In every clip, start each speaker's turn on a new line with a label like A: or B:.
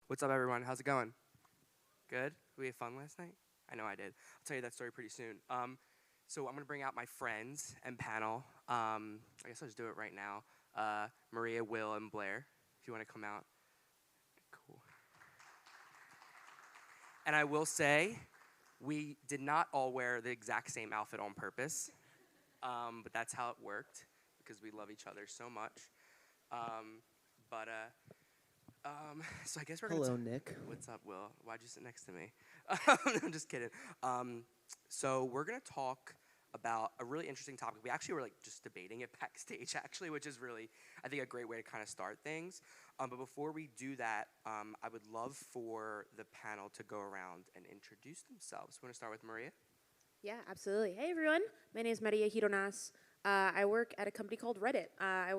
A: What's up, everyone? How's it going? Good? We had fun last night? I know I did. I'll tell you that story pretty soon. So I'm going to bring out my friends and panel. I guess I'll just do it right now. Maria, Will, and Blair, if you want to come out. Cool. And I will say, we did not all wear the exact same outfit on purpose, but that's how it worked because we love each other so much. Um, so I guess we're gonna.
B: Hello, Nick.
A: What's up, Will? Why'd you sit next to me? I'm just kidding. So we're gonna talk about a really interesting topic. We actually were like just debating it backstage, actually, which is really, I think, a great way to kind of start things. But before we do that, I would love for the panel to go around and introduce themselves. Want to start with Maria?
C: Yeah, absolutely. Hey, everyone. My name is Maiale Gironas. I work at a company called Reddit. I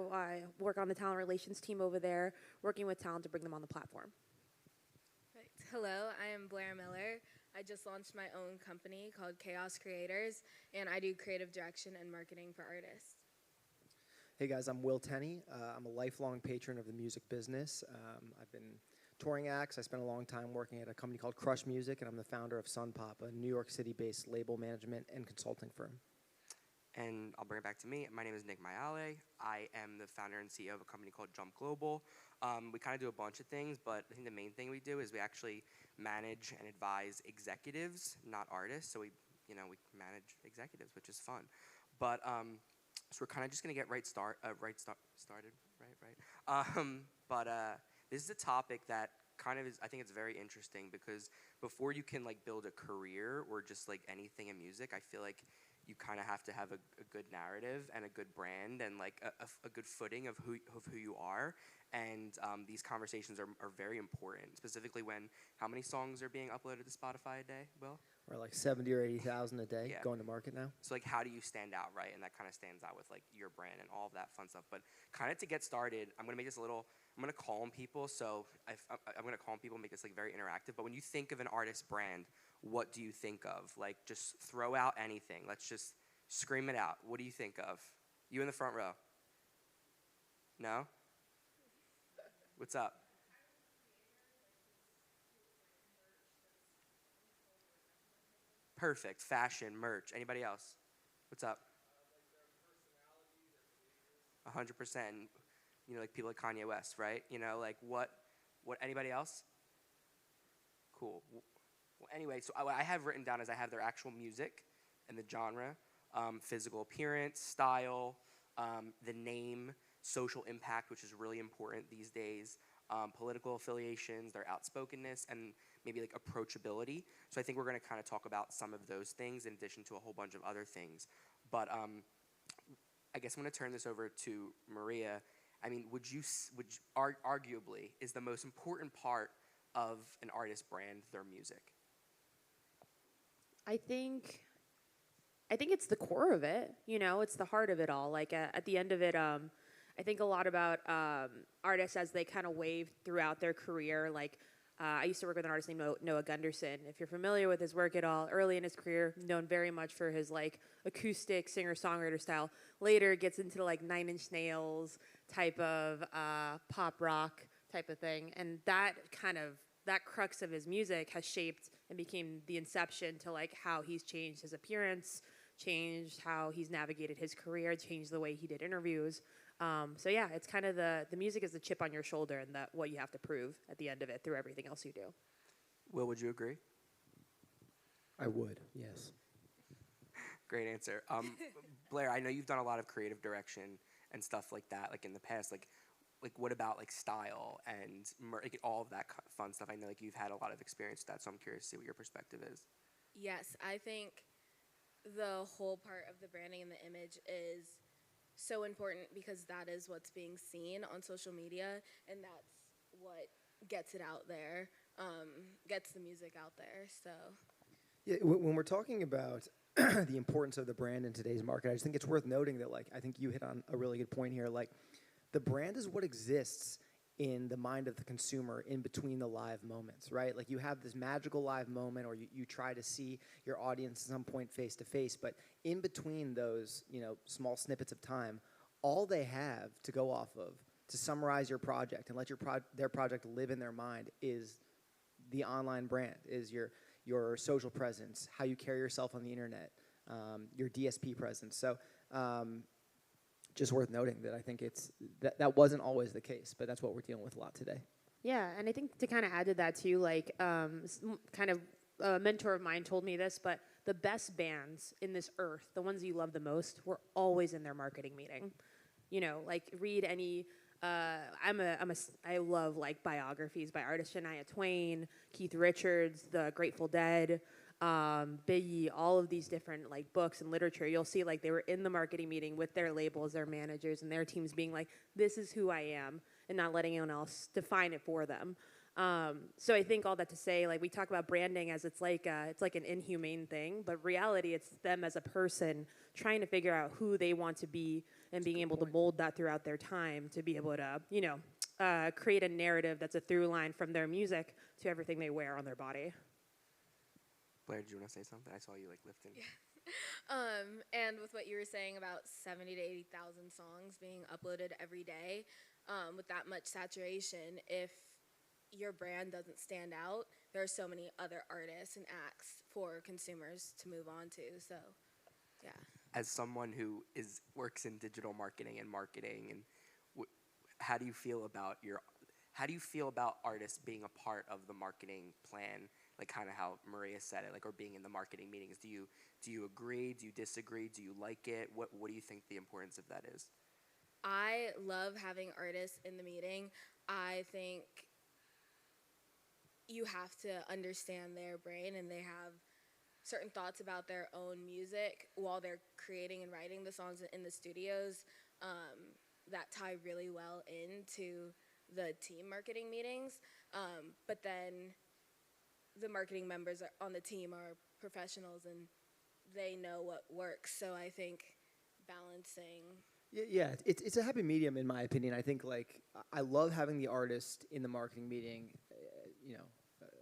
C: work on the talent relations team over there, working with talent to bring them on the platform.
D: Perfect. Hello, I am Blair Miller. I just launched my own company called Chaos Creators, and I do creative direction and marketing for artists.
B: Hey guys, I'm Will Tenney. I'm a lifelong patron of the music business. I've been touring acts. I spent a long time working at a company called Crush Music, and I'm the founder of SunPop, a New York City-based label management and consulting firm.
A: And I'll bring it back to me. My name is Nick Maiale. I am the founder and CEO of a company called Jump.global. We kind of do a bunch of things, but I think the main thing we do is we actually manage and advise executives, not artists. So we manage executives, which is fun. But so we're kind of just gonna get started, right? This is a topic that kind of is. I think it's very interesting because before you can like build a career or just like anything in music, I feel like you kind of have to have a good narrative and a good brand and like a good footing of who you are. And these conversations are very important, specifically when how many songs are being uploaded to Spotify a day, Will?
B: We're like 70 or 80,000 a day
A: Yeah.
B: going to market now.
A: So like how do you stand out, right? And that kind of stands out with like your brand and all of that fun stuff. But kind of to get started, I'm gonna call on people. So I'm gonna call on people and make this like very interactive. But when you think of an artist brand, what do you think of? Like just throw out anything. Let's just scream it out. What do you think of? You in the front row. No? What's up? Perfect. Fashion, merch. Anybody else? What's up? 100%. Like people like Kanye West, right? Like what? Anybody else? Cool. Well, anyway, so what I have written down is I have their actual music and the genre, physical appearance, style, the name, social impact, which is really important these days, political affiliations, their outspokenness, and maybe like approachability. So I think we're going to kind of talk about some of those things in addition to a whole bunch of other things. But I guess I'm going to turn this over to Maria. I mean, arguably, is the most important part of an artist brand their music?
C: I think it's the core of it. It's the heart of it all. Like at the end of it, I think a lot about artists as they kind of wave throughout their career. Like I used to work with an artist named Noah Gunderson. If you're familiar with his work at all, early in his career, known very much for his like acoustic singer-songwriter style. Later, gets into like Nine Inch Nails type of pop rock type of thing, and that crux of his music has shaped and became the inception to like how he's changed his appearance, changed how he's navigated his career, changed the way he did interviews. So yeah, it's kind of the music is the chip on your shoulder and that what you have to prove at the end of it through everything else you do.
A: Will, would you agree?
B: I would, yes.
A: Great answer. Blair, I know you've done a lot of creative direction and stuff like that, like in the past. Like what about like style and like all of that fun stuff? I know like you've had a lot of experience with that, so I'm curious to see what your perspective is.
D: Yes, I think the whole part of the branding and the image is so important because that is what's being seen on social media, and that's what gets it out there, gets the music out there. So
B: Yeah, when we're talking about the importance of the brand in today's market, I just think it's worth noting that, like, I think you hit on a really good point here. Like, the brand is what exists in the mind of the consumer in between the live moments, right? Like, you have this magical live moment, or you try to see your audience at some point face to face, but in between those, small snippets of time, all they have to go off of to summarize your project and let their project live in their mind is the online brand, is your social presence, how you carry yourself on the internet, your DSP presence. So just worth noting that I think that wasn't always the case, but that's what we're dealing with a lot today.
C: Yeah, and I think to kind of add to that too, like kind of a mentor of mine told me this, but the best bands in this earth, the ones you love the most, were always in their marketing meeting. You know, like read any. I love like biographies by artists, Shania Twain, Keith Richards, the Grateful Dead, Biggie, all of these different like books and literature. You'll see like they were in the marketing meeting with their labels, their managers, and their teams being like, "This is who I am," and not letting anyone else define it for them. So I think all that to say, like we talk about branding as it's like an inhumane thing, but reality, it's them as a person trying to figure out who they want to be and being able to mold that throughout their time to be able to, create a narrative that's a through line from their music to everything they wear on their body.
A: Blair, do you want to say something? I saw you like lifting.
D: Yeah. And with what you were saying about 70 to 80,000 songs being uploaded every day, with that much saturation, if your brand doesn't stand out, there are so many other artists and acts for consumers to move on to. So, yeah.
A: As someone who works in digital marketing and how do you feel about artists being a part of the marketing plan, like kind of how Maria said it, like, or being in the marketing meetings? Do you agree? Do you disagree? Do you like it? What do you think the importance of that is?
D: I love having artists in the meeting. I think you have to understand their brain, and they have certain thoughts about their own music while they're creating and writing the songs in the studios that tie really well into the team marketing meetings. But then the marketing members on the team are professionals, and they know what works. So I think balancing.
B: Yeah, it's a happy medium in my opinion. I think like I love having the artist in the marketing meeting,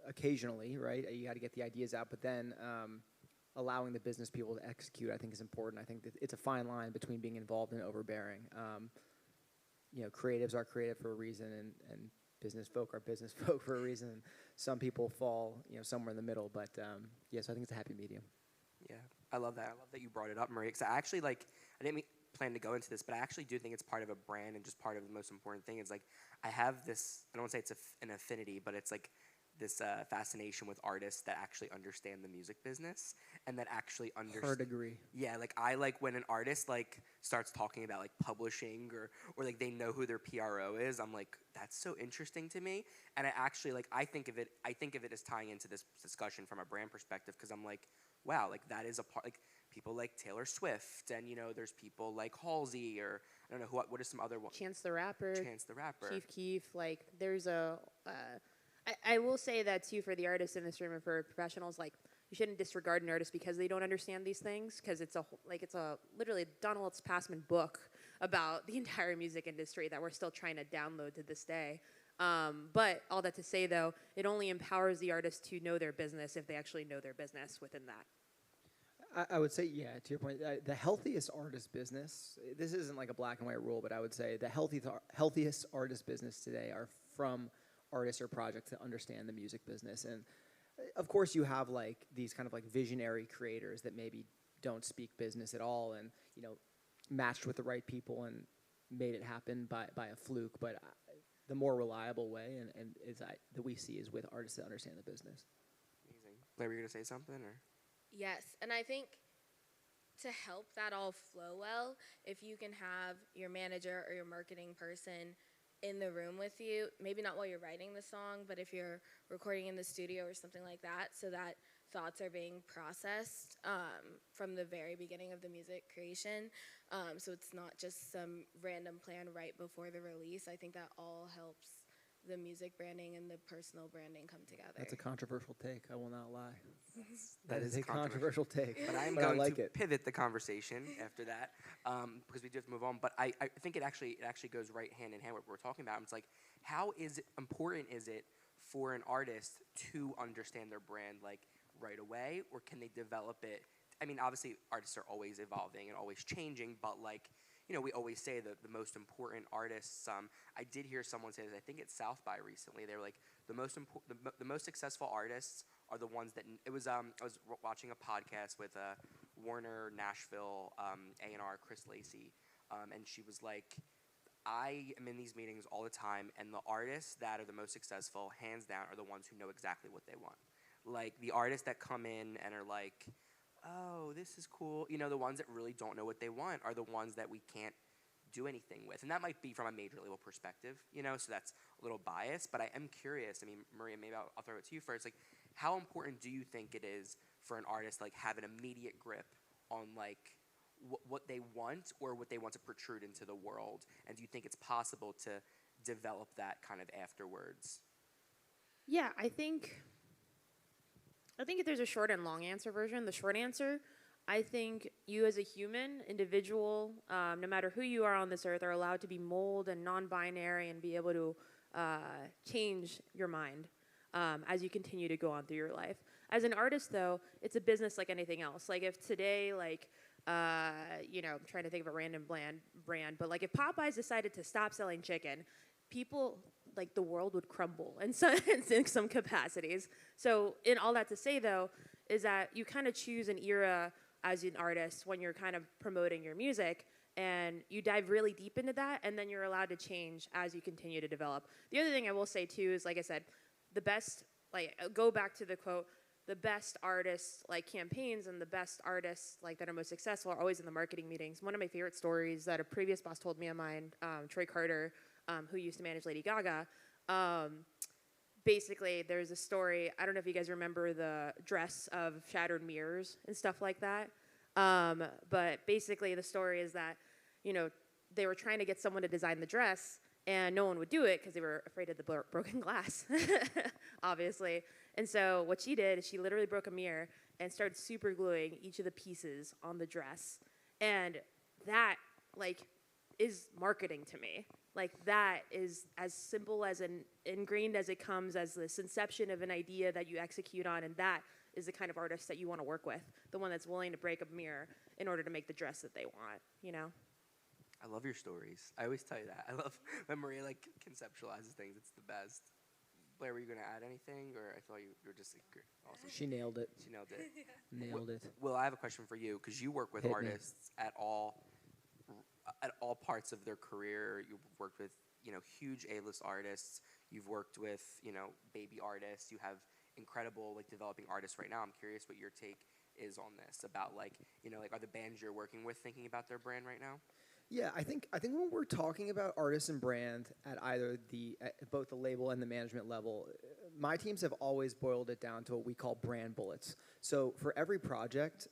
B: occasionally, right? You got to get the ideas out, but then allowing the business people to execute, I think, is important. I think that it's a fine line between being involved and overbearing. Creatives are creative for a reason, and business folk are business folk for a reason. And some people fall, somewhere in the middle. But so I think it's a happy medium.
A: Yeah, I love that. I love that you brought it up, Maria, because I actually I didn't plan to go into this, but I actually do think it's part of a brand, and just part of the most important thing is like I have this. I don't want to say it's an affinity, but it's like this fascination with artists that actually understand the music business and that actually understand.
B: Hard agree.
A: Yeah, like I like when an artist like starts talking about like publishing or like they know who their PRO is. I'm like, that's so interesting to me, and I actually like I think of it as tying into this discussion from a brand perspective, because I'm like, wow, like that is a part, like people like Taylor Swift, and there's people like Halsey, or I don't know what are some other ones.
C: Chance the Rapper.
A: Keef.
C: Like there's I will say that too for the artists in this room and for professionals, like you shouldn't disregard an artist because they don't understand these things, because it's a literally Donald Passman book about the entire music industry that we're still trying to download to this day. But all that to say though, it only empowers the artist to know their business if they actually know their business within that.
B: I would say, yeah, to your point, the healthiest artist business, this isn't like a black and white rule, but I would say the healthiest artist business today are from artists or projects that understand the music business. And of course you have like these kind of like visionary creators that maybe don't speak business at all, and matched with the right people and made it happen by a fluke. But the more reliable way that we see is with artists that understand the business.
A: Amazing. Blair, were you gonna say something, or?
D: Yes, and I think to help that all flow well, if you can have your manager or your marketing person in the room with you, maybe not while you're writing the song, but if you're recording in the studio or something like that, so that thoughts are being processed from the very beginning of the music creation. So it's not just some random plan right before the release. I think that all helps the music branding and the personal branding come together.
B: That's a controversial take, I will not lie.
A: That is
B: a controversial take.
A: But I'm going to pivot the conversation after that, because we do have to move on. But I think it actually goes right hand in hand with what we're talking about. It's like, how important is it for an artist to understand their brand like right away, or can they develop it? I mean, obviously artists are always evolving and always changing, but like, we always say that the most important artists. I did hear someone say this. I think it's South by recently. They were like the most successful artists are the ones that it was. I was watching a podcast with Warner Nashville A&R Chris Lacey, and she was like, I am in these meetings all the time, and the artists that are the most successful, hands down, are the ones who know exactly what they want. Like, the artists that come in and are like, oh, this is cool. The ones that really don't know what they want are the ones that we can't do anything with. And that might be from a major label perspective, so that's a little biased. But I am curious. I mean, Maria, maybe I'll throw it to you first. Like, how important do you think it is for an artist, like, have an immediate grip on, like, what they want or what they want to protrude into the world? And do you think it's possible to develop that kind of afterwards?
C: Yeah, I think if there's a short and long answer version, the short answer, I think you as a human, individual, no matter who you are on this earth, are allowed to be mold and non-binary and be able to change your mind as you continue to go on through your life. As an artist, though, it's a business like anything else. Like, if today, like, I'm trying to think of a random brand, but like if Popeyes decided to stop selling chicken, people, like, the world would crumble in some capacities. So in all that to say, though, is that you kind of choose an era as an artist when you're kind of promoting your music, and you dive really deep into that, and then you're allowed to change as you continue to develop. The other thing I will say, too, is, like I said, the best, like, go back to the quote, the best artists, like, campaigns and the best artists, like, that are most successful are always in the marketing meetings. One of my favorite stories that a previous boss told me of mine, Troy Carter, who used to manage Lady Gaga, basically there's a story, I don't know if you guys remember the dress of shattered mirrors and stuff like that, but basically the story is that, they were trying to get someone to design the dress, and no one would do it because they were afraid of the broken glass, obviously. And so what she did is she literally broke a mirror and started super gluing each of the pieces on the dress. And that, like, is marketing to me. Like, that is as simple as ingrained as it comes, as this inception of an idea that you execute on, and that is the kind of artist that you want to work with, the one that's willing to break a mirror in order to make the dress that they want,
A: I love your stories. I always tell you that. I love when Maria, like, conceptualizes things. It's the best. Blair, were you going to add anything, or I thought you were just like, awesome?
B: She nailed it.
A: She nailed it.
B: Nailed it.
A: Well, I have a question for you, because you work with
B: Hit me.
A: artists at all parts of their career. You've worked with, huge A-list artists. You've worked with, baby artists. You have incredible, like, developing artists right now. I'm curious what your take is on this, about, like, like, are the bands you're working with thinking about their brand right now?
B: Yeah, I think when we're talking about artist and brand at either at both the label and the management level, my teams have always boiled it down to what we call brand bullets. So for every project,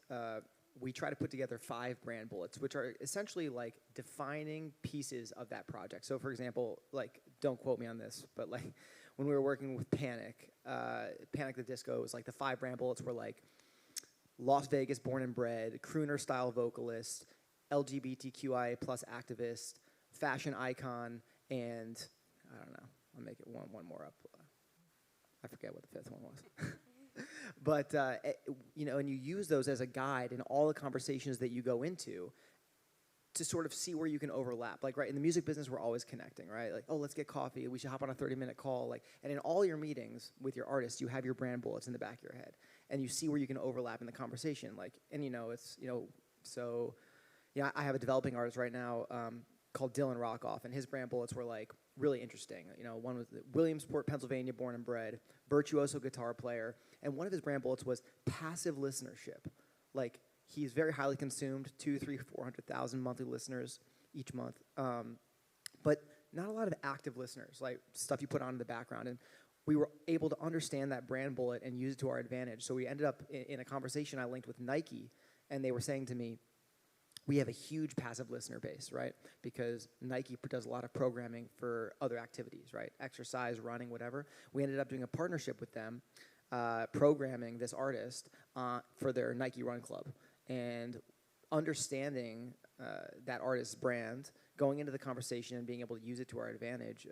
B: we try to put together 5 brand bullets, which are essentially like defining pieces of that project. So for example, like, don't quote me on this, but like when we were working with Panic the Disco, it was like the 5 brand bullets were like Las Vegas born and bred, crooner style vocalist, LGBTQIA plus activist, fashion icon, and I don't know. I'll make it one more up. I forget what the 5th one was. But, and you use those as a guide in all the conversations that you go into to sort of see where you can overlap. Like, right, in the music business, we're always connecting, right? Like, oh, let's get coffee. We should hop on a 30-minute call. Like, and in all your meetings with your artists, you have your brand bullets in the back of your head. And you see where you can overlap in the conversation. Like, and, so... Yeah, I have a developing artist right now called Dylan Rockoff, and his brand bullets were like really interesting. One was Williamsport, Pennsylvania, born and bred, virtuoso guitar player, and one of his brand bullets was passive listenership. Like, he's very highly consumed, 200,000, 300,000, 400,000 monthly listeners each month, but not a lot of active listeners, like stuff you put on in the background. And we were able to understand that brand bullet and use it to our advantage. So we ended up in a conversation I linked with Nike, and they were saying to me, we have a huge passive listener base, right? Because Nike does a lot of programming for other activities, right? Exercise, running, whatever. We ended up doing a partnership with them, programming this artist for their Nike Run Club. And understanding that artist's brand, going into the conversation and being able to use it to our advantage,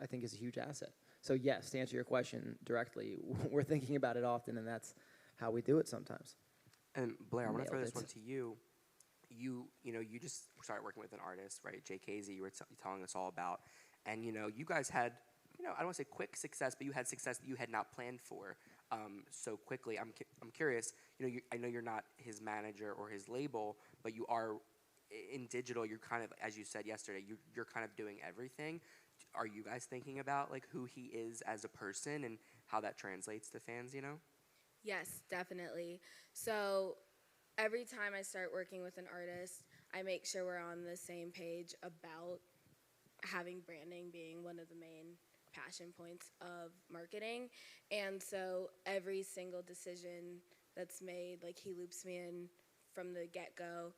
B: I think is a huge asset. So yes, to answer your question directly, we're thinking about it often, and that's how we do it sometimes.
A: And Blair, I want to throw this one to you. you just started working with an artist, right? JKZ, you were telling us all about, and you guys had, I don't want to say quick success, but you had success that you had not planned for so quickly. I'm curious. I know you're not his manager or his label, but you are in digital. You're kind of, as you said yesterday, you're kind of doing everything. Are you guys thinking about like who he is as a person and how that translates to fans?
D: Yes, definitely. So every time I start working with an artist, I make sure we're on the same page about having branding being one of the main passion points of marketing. And so every single decision that's made, like he loops me in from the get-go,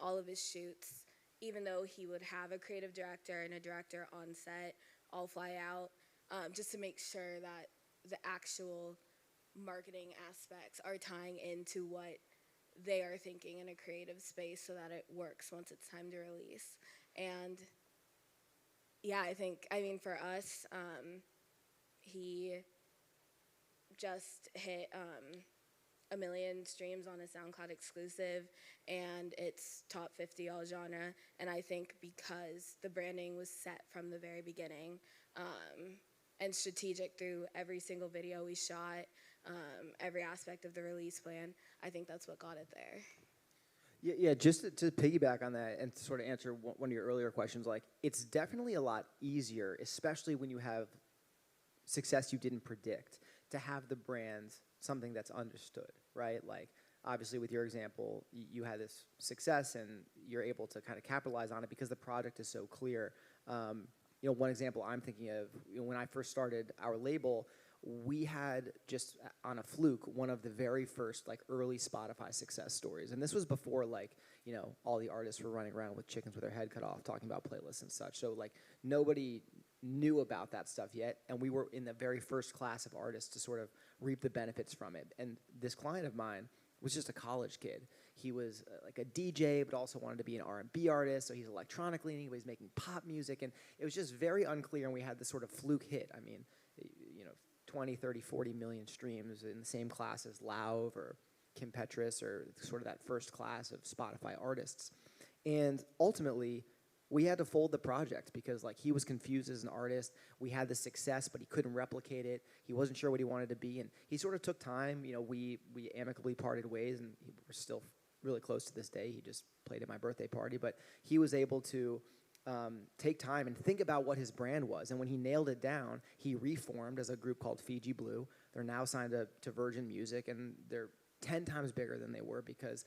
D: all of his shoots, even though he would have a creative director and a director on set, I'll fly out just to make sure that the actual marketing aspects are tying into what they are thinking in a creative space so that it works once it's time to release. And yeah, I mean, for us, he just hit 1 million streams on a SoundCloud exclusive, and it's top 50 all genre. And I think because the branding was set from the very beginning and strategic through every single video we shot, every aspect of the release plan, I think that's what got it there.
B: Yeah, just to piggyback on that and to sort of answer one of your earlier questions, like it's definitely a lot easier, especially when you have success you didn't predict, to have the brand something that's understood, right? Like obviously with your example, you had this success and you're able to kind of capitalize on it because the project is so clear. One example I'm thinking of, when I first started our label, we had just on a fluke one of the very first like early Spotify success stories, and this was before all the artists were running around with chickens with their head cut off talking about playlists and such. So like nobody knew about that stuff yet, and we were in the very first class of artists to sort of reap the benefits from it. And this client of mine was just a college kid. He was like a DJ, but also wanted to be an R&B artist, so he's electronic leaning, but he's making pop music, and it was just very unclear, and we had this sort of fluke hit. I mean, 20, 30, 40 million streams in the same class as Lauv or Kim Petras or sort of that first class of Spotify artists. And ultimately, we had to fold the project because like he was confused as an artist. We had the success, but he couldn't replicate it. He wasn't sure what he wanted to be, and he sort of took time. We amicably parted ways, and we're still really close to this day. He just played at my birthday party, but he was able to take time and think about what his brand was. And when he nailed it down, he reformed as a group called Fiji Blue. They're now signed to Virgin Music, and they're 10 times bigger than they were because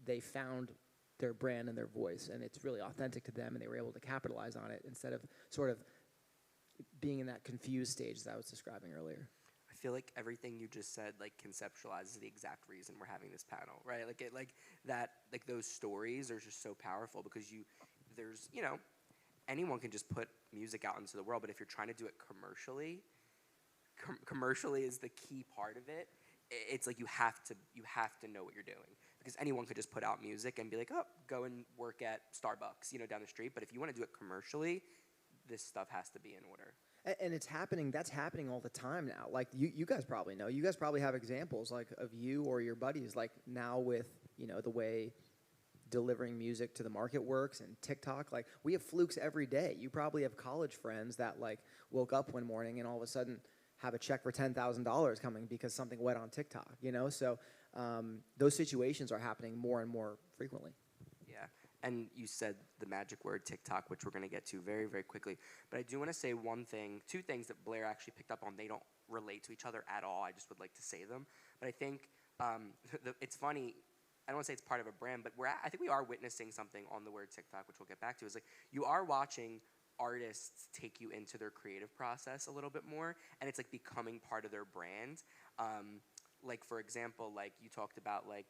B: they found their brand and their voice, and it's really authentic to them, and they were able to capitalize on it instead of sort of being in that confused stage that I was describing earlier.
A: I feel like everything you just said like conceptualizes the exact reason we're having this panel, right? Like those stories are just so powerful because anyone can just put music out into the world, but if you're trying to do it commercially is the key part of it. It's like you have to know what you're doing, because anyone could just put out music and be like, oh, go and work at Starbucks, down the street. But if you want to do it commercially, this stuff has to be in order.
B: And it's happening. That's happening all the time now. Like you guys probably know. You guys probably have examples like of you or your buddies like now with the way delivering music to the market works and TikTok. Like we have flukes every day. You probably have college friends that like woke up one morning and all of a sudden have a check for $10,000 coming because something went on TikTok. So those situations are happening more and more frequently.
A: Yeah, and you said the magic word TikTok, which we're going to get to very, very quickly. But I do want to say two things that Blair actually picked up on. They don't relate to each other at all. I just would like to say them. But I think it's funny. I don't want to say it's part of a brand, but I think we are witnessing something on the word TikTok, which we'll get back to. Is like you are watching artists take you into their creative process a little bit more, and it's like becoming part of their brand. Like for example, like you talked about, like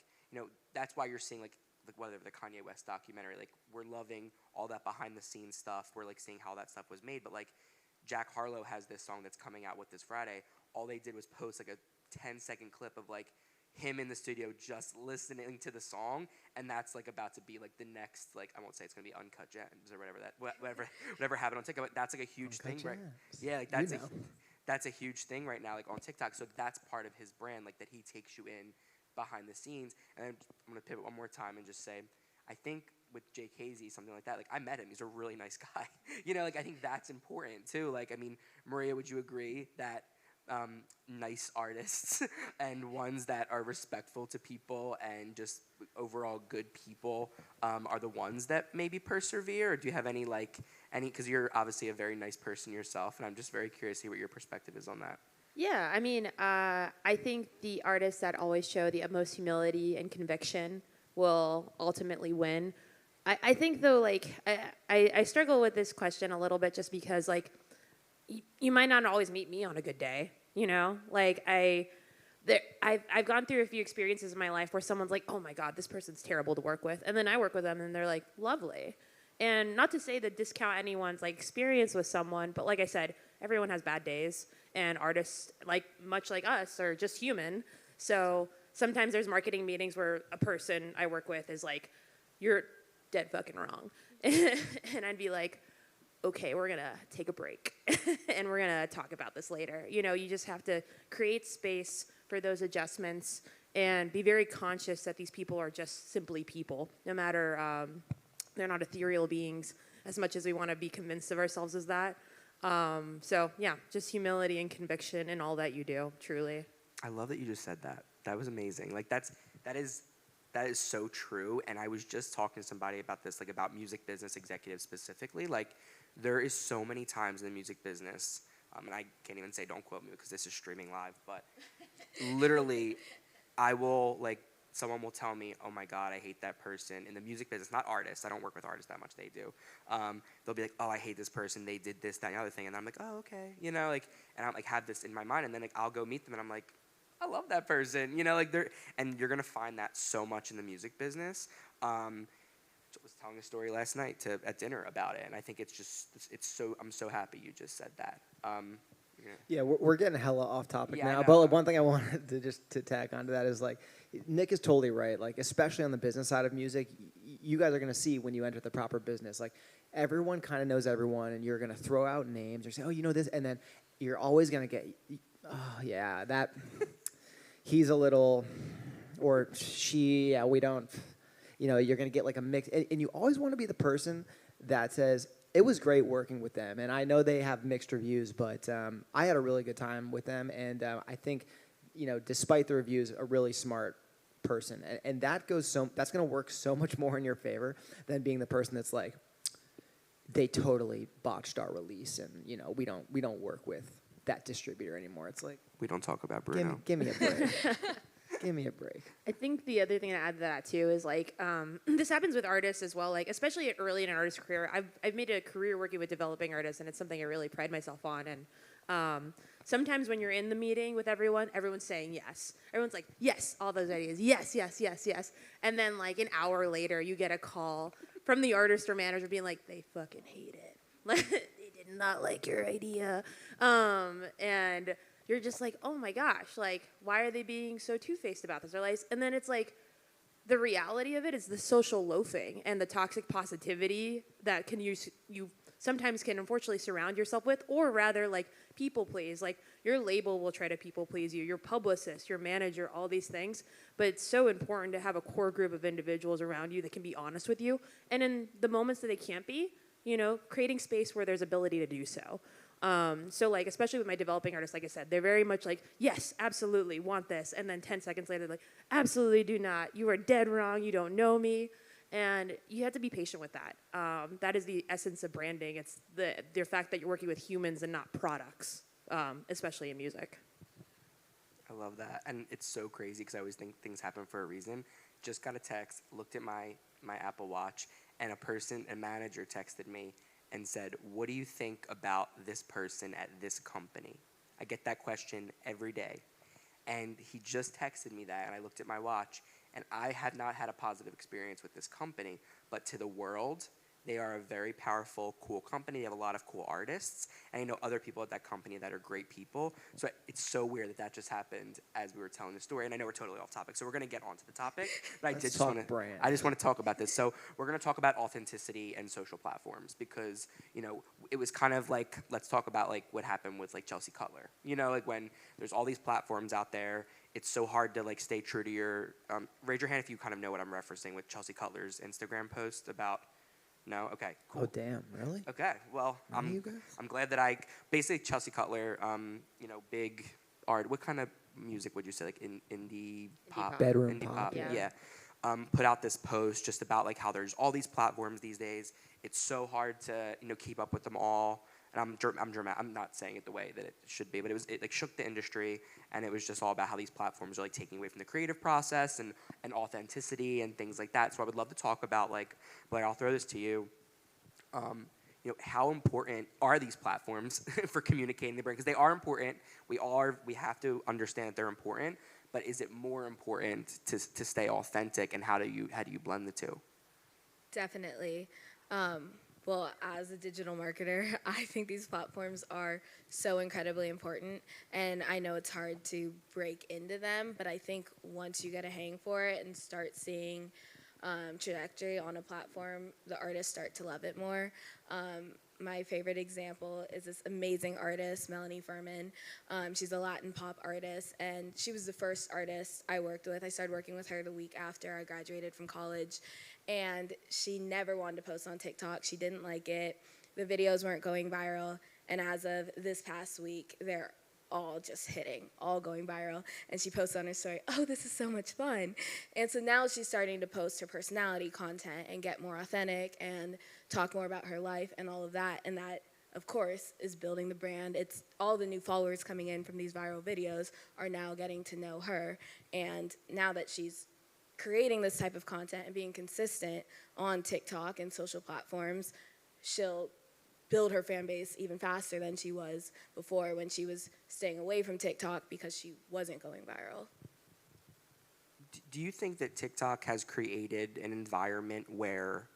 A: that's why you're seeing like whether the Kanye West documentary, like we're loving all that behind the scenes stuff. We're like seeing how that stuff was made, but like Jack Harlow has this song that's coming out with this Friday. All they did was post like a 10-second clip of like him in the studio just listening to the song, and that's like about to be like the next, like I won't say it's gonna be Uncut Gems or whatever happened on TikTok, but that's like a huge
B: Uncut
A: thing, right?
B: Gems.
A: Yeah, like that's a huge thing right now, like on TikTok. So that's part of his brand, like that he takes you in behind the scenes. And I'm gonna pivot one more time and just say, I think with Jay Casey, something like that, like I met him, he's a really nice guy. You know, like I think that's important too. Like, I mean, Maria, would you agree that nice artists and ones that are respectful to people and just overall good people are the ones that maybe persevere? Or do you have any, because you're obviously a very nice person yourself, and I'm just very curious to see what your perspective is on that.
C: Yeah, I mean, I think the artists that always show the utmost humility and conviction will ultimately win. I think though, like, I struggle with this question a little bit just because, like, you might not always meet me on a good day, you know? Like, I've gone through a few experiences in my life where someone's like, oh my God, this person's terrible to work with. And then I work with them and they're like, lovely. And not to say that discount anyone's like experience with someone, but like I said, everyone has bad days, and artists, like much like us, are just human. So sometimes there's marketing meetings where a person I work with is like, you're dead fucking wrong. And I'd be like, okay, we're gonna take a break and we're gonna talk about this later. You know, you just have to create space for those adjustments and be very conscious that these people are just simply people, no matter, they're not ethereal beings as much as we want to be convinced of ourselves as that. So yeah, just humility and conviction in all that you do, truly.
A: I love that you just said that. That was amazing. Like that is so true. And I was just talking to somebody about this, like about music business executives specifically. Like there is so many times in the music business, and I can't even say don't quote me because this is streaming live, but literally I will someone will tell me, oh my God, I hate that person in the music business, not artists. I don't work with artists that much, they do. They'll be like, oh, I hate this person. They did this, that, and the other thing. And I'm like, oh, okay. You know, like, and I'm like, have this in my mind. And then I'll go meet them and I'm like, I love that person. You know, like and you're going to find that so much in the music business. I was telling a story last night at dinner about it. And I think I'm so happy you just said that.
B: Yeah, we're getting hella off topic
A: Yeah,
B: now. But one thing I wanted to just to tack onto that is like, Nick is totally right. Like, especially on the business side of music, you guys are going to see when you enter the proper business. Like, everyone kind of knows everyone, and you're going to throw out names or say, oh, you know this, and then you're always going to get, oh yeah, that he's a little, or she, yeah, we don't. You know, you're going to get like a mix, and you always want to be the person that says, it was great working with them, and I know they have mixed reviews, but I had a really good time with them, and I think, you know, despite the reviews, a really smart person, and that's going to work so much more in your favor than being the person that's like, they totally botched our release, and you know, we don't work with that distributor anymore. It's like,
A: we don't talk about Bruno.
B: Give me a break. Give me a break.
C: I think the other thing to add to that too is like this happens with artists as well. Like especially early in an artist's career, I've made a career working with developing artists, and it's something I really pride myself on. And sometimes when you're in the meeting with everyone, everyone's saying yes. Everyone's like, yes, all those ideas, yes, yes, yes, yes. And then like an hour later, you get a call from the artist or manager being like, they fucking hate it. Like they did not like your idea, and you're just like, oh my gosh, like, why are they being so two-faced about this? Or like, and then it's like, the reality of it is the social loafing and the toxic positivity that you sometimes can unfortunately surround yourself with, or rather like people please. Like your label will try to people please you, your publicist, your manager, all these things. But it's so important to have a core group of individuals around you that can be honest with you. And in the moments that they can't be, you know, creating space where there's ability to do so. So like, especially with my developing artists, like I said, they're very much like, yes, absolutely, want this. And then 10 seconds later, like, absolutely do not. You are dead wrong. You don't know me. And you have to be patient with that. That is the essence of branding. It's the fact that you're working with humans and not products, especially in music.
A: I love that. And it's so crazy because I always think things happen for a reason. Just got a text, looked at my Apple Watch, and a manager texted me and said, what do you think about this person at this company? I get that question every day. And he just texted me that, and I looked at my watch, and I had not had a positive experience with this company, but to the world, they are a very powerful, cool company. They have a lot of cool artists, and I know other people at that company that are great people. So it's so weird that just happened as we were telling the story, and I know we're totally off topic, so we're going to get onto the topic. But I just want to talk about this. So we're going to talk about authenticity and social platforms because, you know, it was kind of like, let's talk about like what happened with like Chelsea Cutler. You know, like when there's all these platforms out there, it's so hard to like stay true to your. Raise your hand if you kind of know what I'm referencing with Chelsea Cutler's Instagram post about. No, okay, cool.
B: Oh damn, really?
A: Okay, well,
B: Really, you guys?
A: I'm glad that I basically Chelsea Cutler, you know, big art. What kind of music would you say, like indie pop,
C: pop.
B: Bedroom
A: indie
B: pop,
A: yeah. Put out this post just about like how there's all these platforms these days. It's so hard to keep up with them all. And I'm not saying it the way that it should be, but it like shook the industry, and it was just all about how these platforms are like taking away from the creative process and authenticity and things like that. So I would love to talk about, like, Blair, I'll throw this to you. How important are these platforms for communicating the brand? Because they are important. We have to understand that they're important. But is it more important to stay authentic, and how do you blend the two?
D: Definitely. Well, as a digital marketer, I think these platforms are so incredibly important, and I know it's hard to break into them, but I think once you get a hang for it and start seeing trajectory on a platform, the artists start to love it more. My favorite example is this amazing artist, Melanie Furman. She's a Latin pop artist, and she was the first artist I worked with. I started working with her the week after I graduated from college, and she never wanted to post on TikTok. She didn't like it. The videos weren't going viral, and as of this past week, they're all just hitting, all going viral. And she posted on her story, "Oh, this is so much fun." And so now she's starting to post her personality content and get more authentic and talk more about her life and all of that. And that, of course, is building the brand. It's all the new followers coming in from these viral videos are now getting to know her. And now that she's creating this type of content and being consistent on TikTok and social platforms, she'll build her fan base even faster than she was before, when she was staying away from TikTok because she wasn't going viral.
A: Do you think that TikTok has created an environment where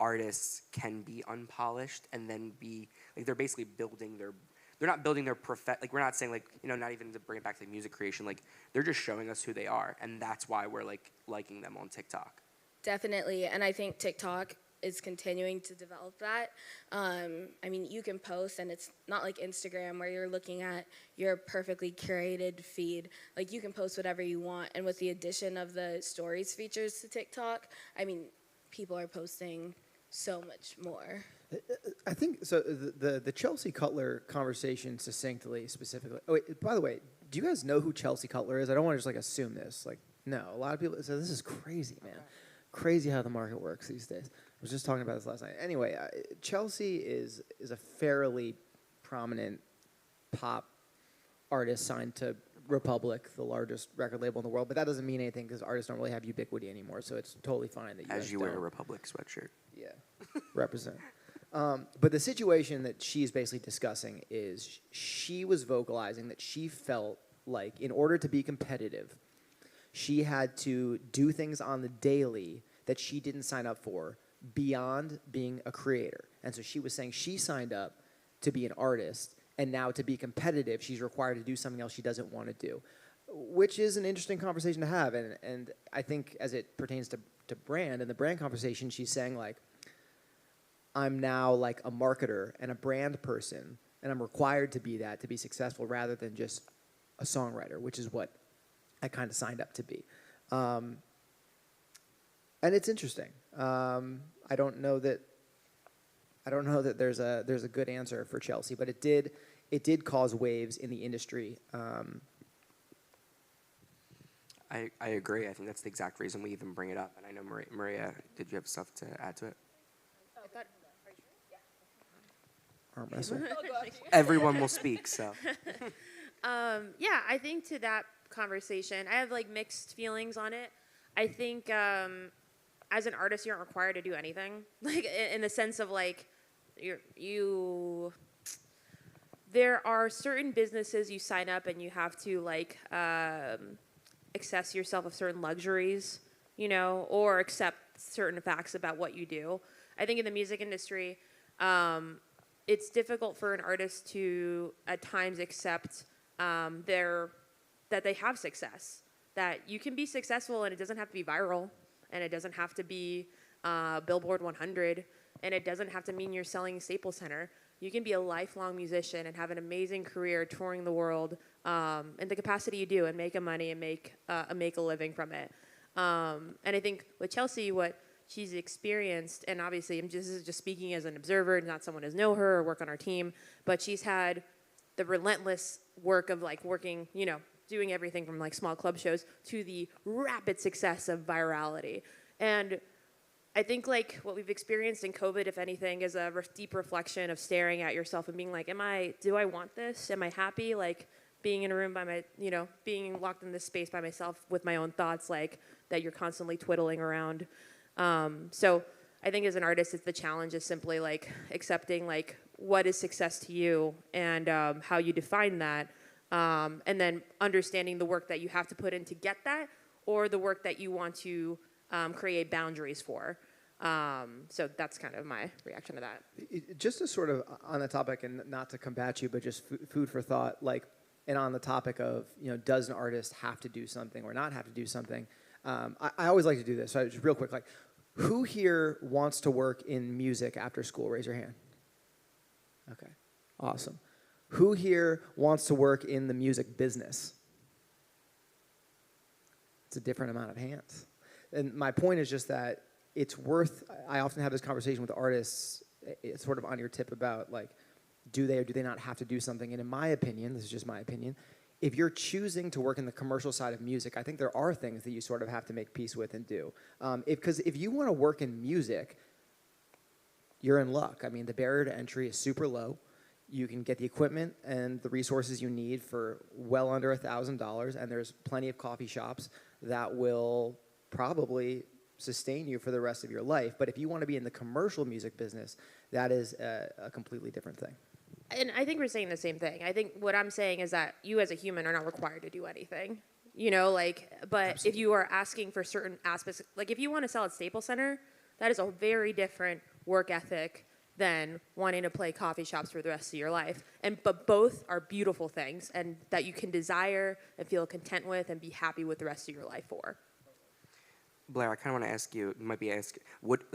A: artists can be unpolished and then be like, they're basically they're not building their like, we're not saying like, not even to bring it back to like music creation, like they're just showing us who they are, and that's why we're like liking them on TikTok.
D: Definitely, and I think TikTok is continuing to develop that. I mean, you can post, and it's not like Instagram where you're looking at your perfectly curated feed. Like, you can post whatever you want, and with the addition of the stories features to TikTok, I mean, people are posting so much more.
B: I think so. The Chelsea Cutler conversation succinctly, specifically. Oh, wait, by the way, do you guys know who Chelsea Cutler is? I don't want to just like assume this. Like, no, a lot of people say this is crazy, man. Crazy how the market works these days. I was just talking about this last night. Anyway, Chelsea is a fairly prominent pop artist signed to Republic, the largest record label in the world. But that doesn't mean anything because artists don't really have ubiquity anymore. So it's totally fine that you
A: As
B: guys
A: you
B: don't.
A: wear a Republic sweatshirt.
B: Yeah, represent. But the situation that she's basically discussing is she was vocalizing that she felt like in order to be competitive, she had to do things on the daily that she didn't sign up for beyond being a creator. And so she was saying she signed up to be an artist, and now to be competitive, she's required to do something else she doesn't want to do, which is an interesting conversation to have. And I think as it pertains to brand and the brand conversation, she's saying like, I'm now like a marketer and a brand person, and I'm required to be that to be successful rather than just a songwriter, which is what I kind of signed up to be. And it's interesting. I don't know that there's a good answer for Chelsea, but it did cause waves in the industry.
A: I agree. I think that's the exact reason we even bring it up. And I know Maria, did you have stuff to add to it?
B: Arm wrestle.
A: Everyone will speak. So.
C: Yeah, I think to that conversation, I have like mixed feelings on it. I think as an artist, you aren't required to do anything, like in the sense of like there are certain businesses you sign up and you have to like access yourself of certain luxuries, or accept certain facts about what you do. I think in the music industry, it's difficult for an artist to at times accept that they have success, that you can be successful and it doesn't have to be viral, and it doesn't have to be Billboard 100, and it doesn't have to mean you're selling Staples Center. you can be a lifelong musician and have an amazing career touring the world in the capacity you do and make a money and make a living from it. And I think with Chelsea, what she's experienced, and obviously this is just speaking as an observer, not someone who's know her or work on our team, but she's had the relentless work of like working, doing everything from like small club shows to the rapid success of virality. And I think like what we've experienced in COVID, if anything, is a deep reflection of staring at yourself and being like, do I want this? Am I happy? Like being in a room being locked in this space by myself with my own thoughts, like that you're constantly twiddling around. So I think as an artist, the challenge is simply like accepting like what is success to you and how you define that. And then understanding the work that you have to put in to get that, or the work that you want to create boundaries for. So that's kind of my reaction to that.
B: Just to sort of on the topic, and not to combat you, but just food for thought, like, and on the topic of, does an artist have to do something or not have to do something? I always like to do this. So just real quick, like, who here wants to work in music after school? Raise your hand. Okay, awesome. Who here wants to work in the music business? It's a different amount of hands. And my point is just that it's worth, I often have this conversation with artists, it's sort of on your tip about like, do they or do they not have to do something? And in my opinion, this is just my opinion, if you're choosing to work in the commercial side of music, I think there are things that you sort of have to make peace with and do. Because if you want to work in music, you're in luck. I mean, the barrier to entry is super low. You can get the equipment and the resources you need for well under $1,000, and there's plenty of coffee shops that will probably sustain you for the rest of your life. But if you want to be in the commercial music business, that is a completely different thing.
C: And I think we're saying the same thing. I think what I'm saying is that you as a human are not required to do anything, but
B: Absolutely.
C: If you are asking for certain aspects, like if you want to sell at Staples Center, that is a very different work ethic than wanting to play coffee shops for the rest of your life. But both are beautiful things and that you can desire and feel content with and be happy with the rest of your life for.
A: Blair, I kind of want to ask you,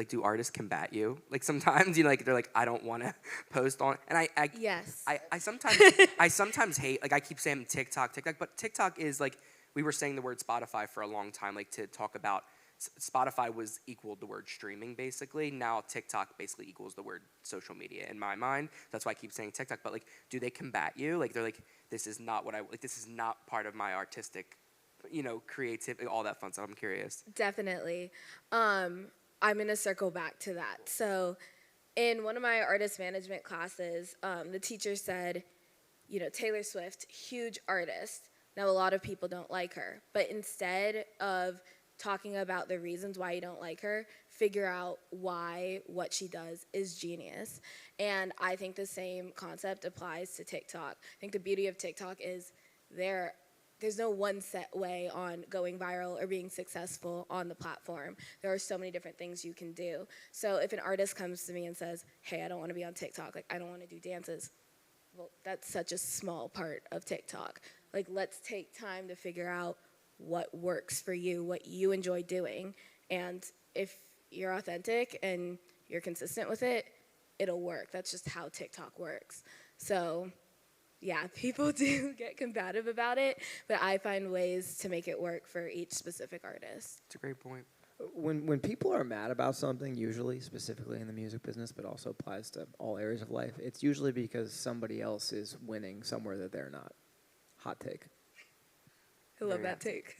A: do artists combat you? Like sometimes, they're like, I don't want to post on, and
D: Yes.
A: I sometimes hate, like I keep saying TikTok, but TikTok is like, we were saying the word Spotify for a long time, like to talk about Spotify was equal the word streaming basically. Now TikTok basically equals the word social media in my mind. That's why I keep saying TikTok. But like, do they combat you? Like they're like, this is not this is not part of my artistic, creativity, all that fun stuff. I'm curious.
D: Definitely. I'm going to circle back to that. So in one of my artist management classes, the teacher said, Taylor Swift, huge artist. Now, a lot of people don't like her. But instead of talking about the reasons why you don't like her, figure out why what she does is genius. And I think the same concept applies to TikTok. I think the beauty of TikTok is there's no one set way on going viral or being successful on the platform. There are so many different things you can do. So if an artist comes to me and says, hey, I don't want to be on TikTok, like I don't want to do dances, well, that's such a small part of TikTok. Like, let's take time to figure out what works for you, what you enjoy doing. And if you're authentic and you're consistent with it, it'll work. That's just how TikTok works. So yeah, people do get combative about it, but I find ways to make it work for each specific artist.
A: It's a great point.
B: When people are mad about something, usually, specifically in the music business, but also applies to all areas of life, it's usually because somebody else is winning somewhere that they're not. Hot take.
D: I love that take.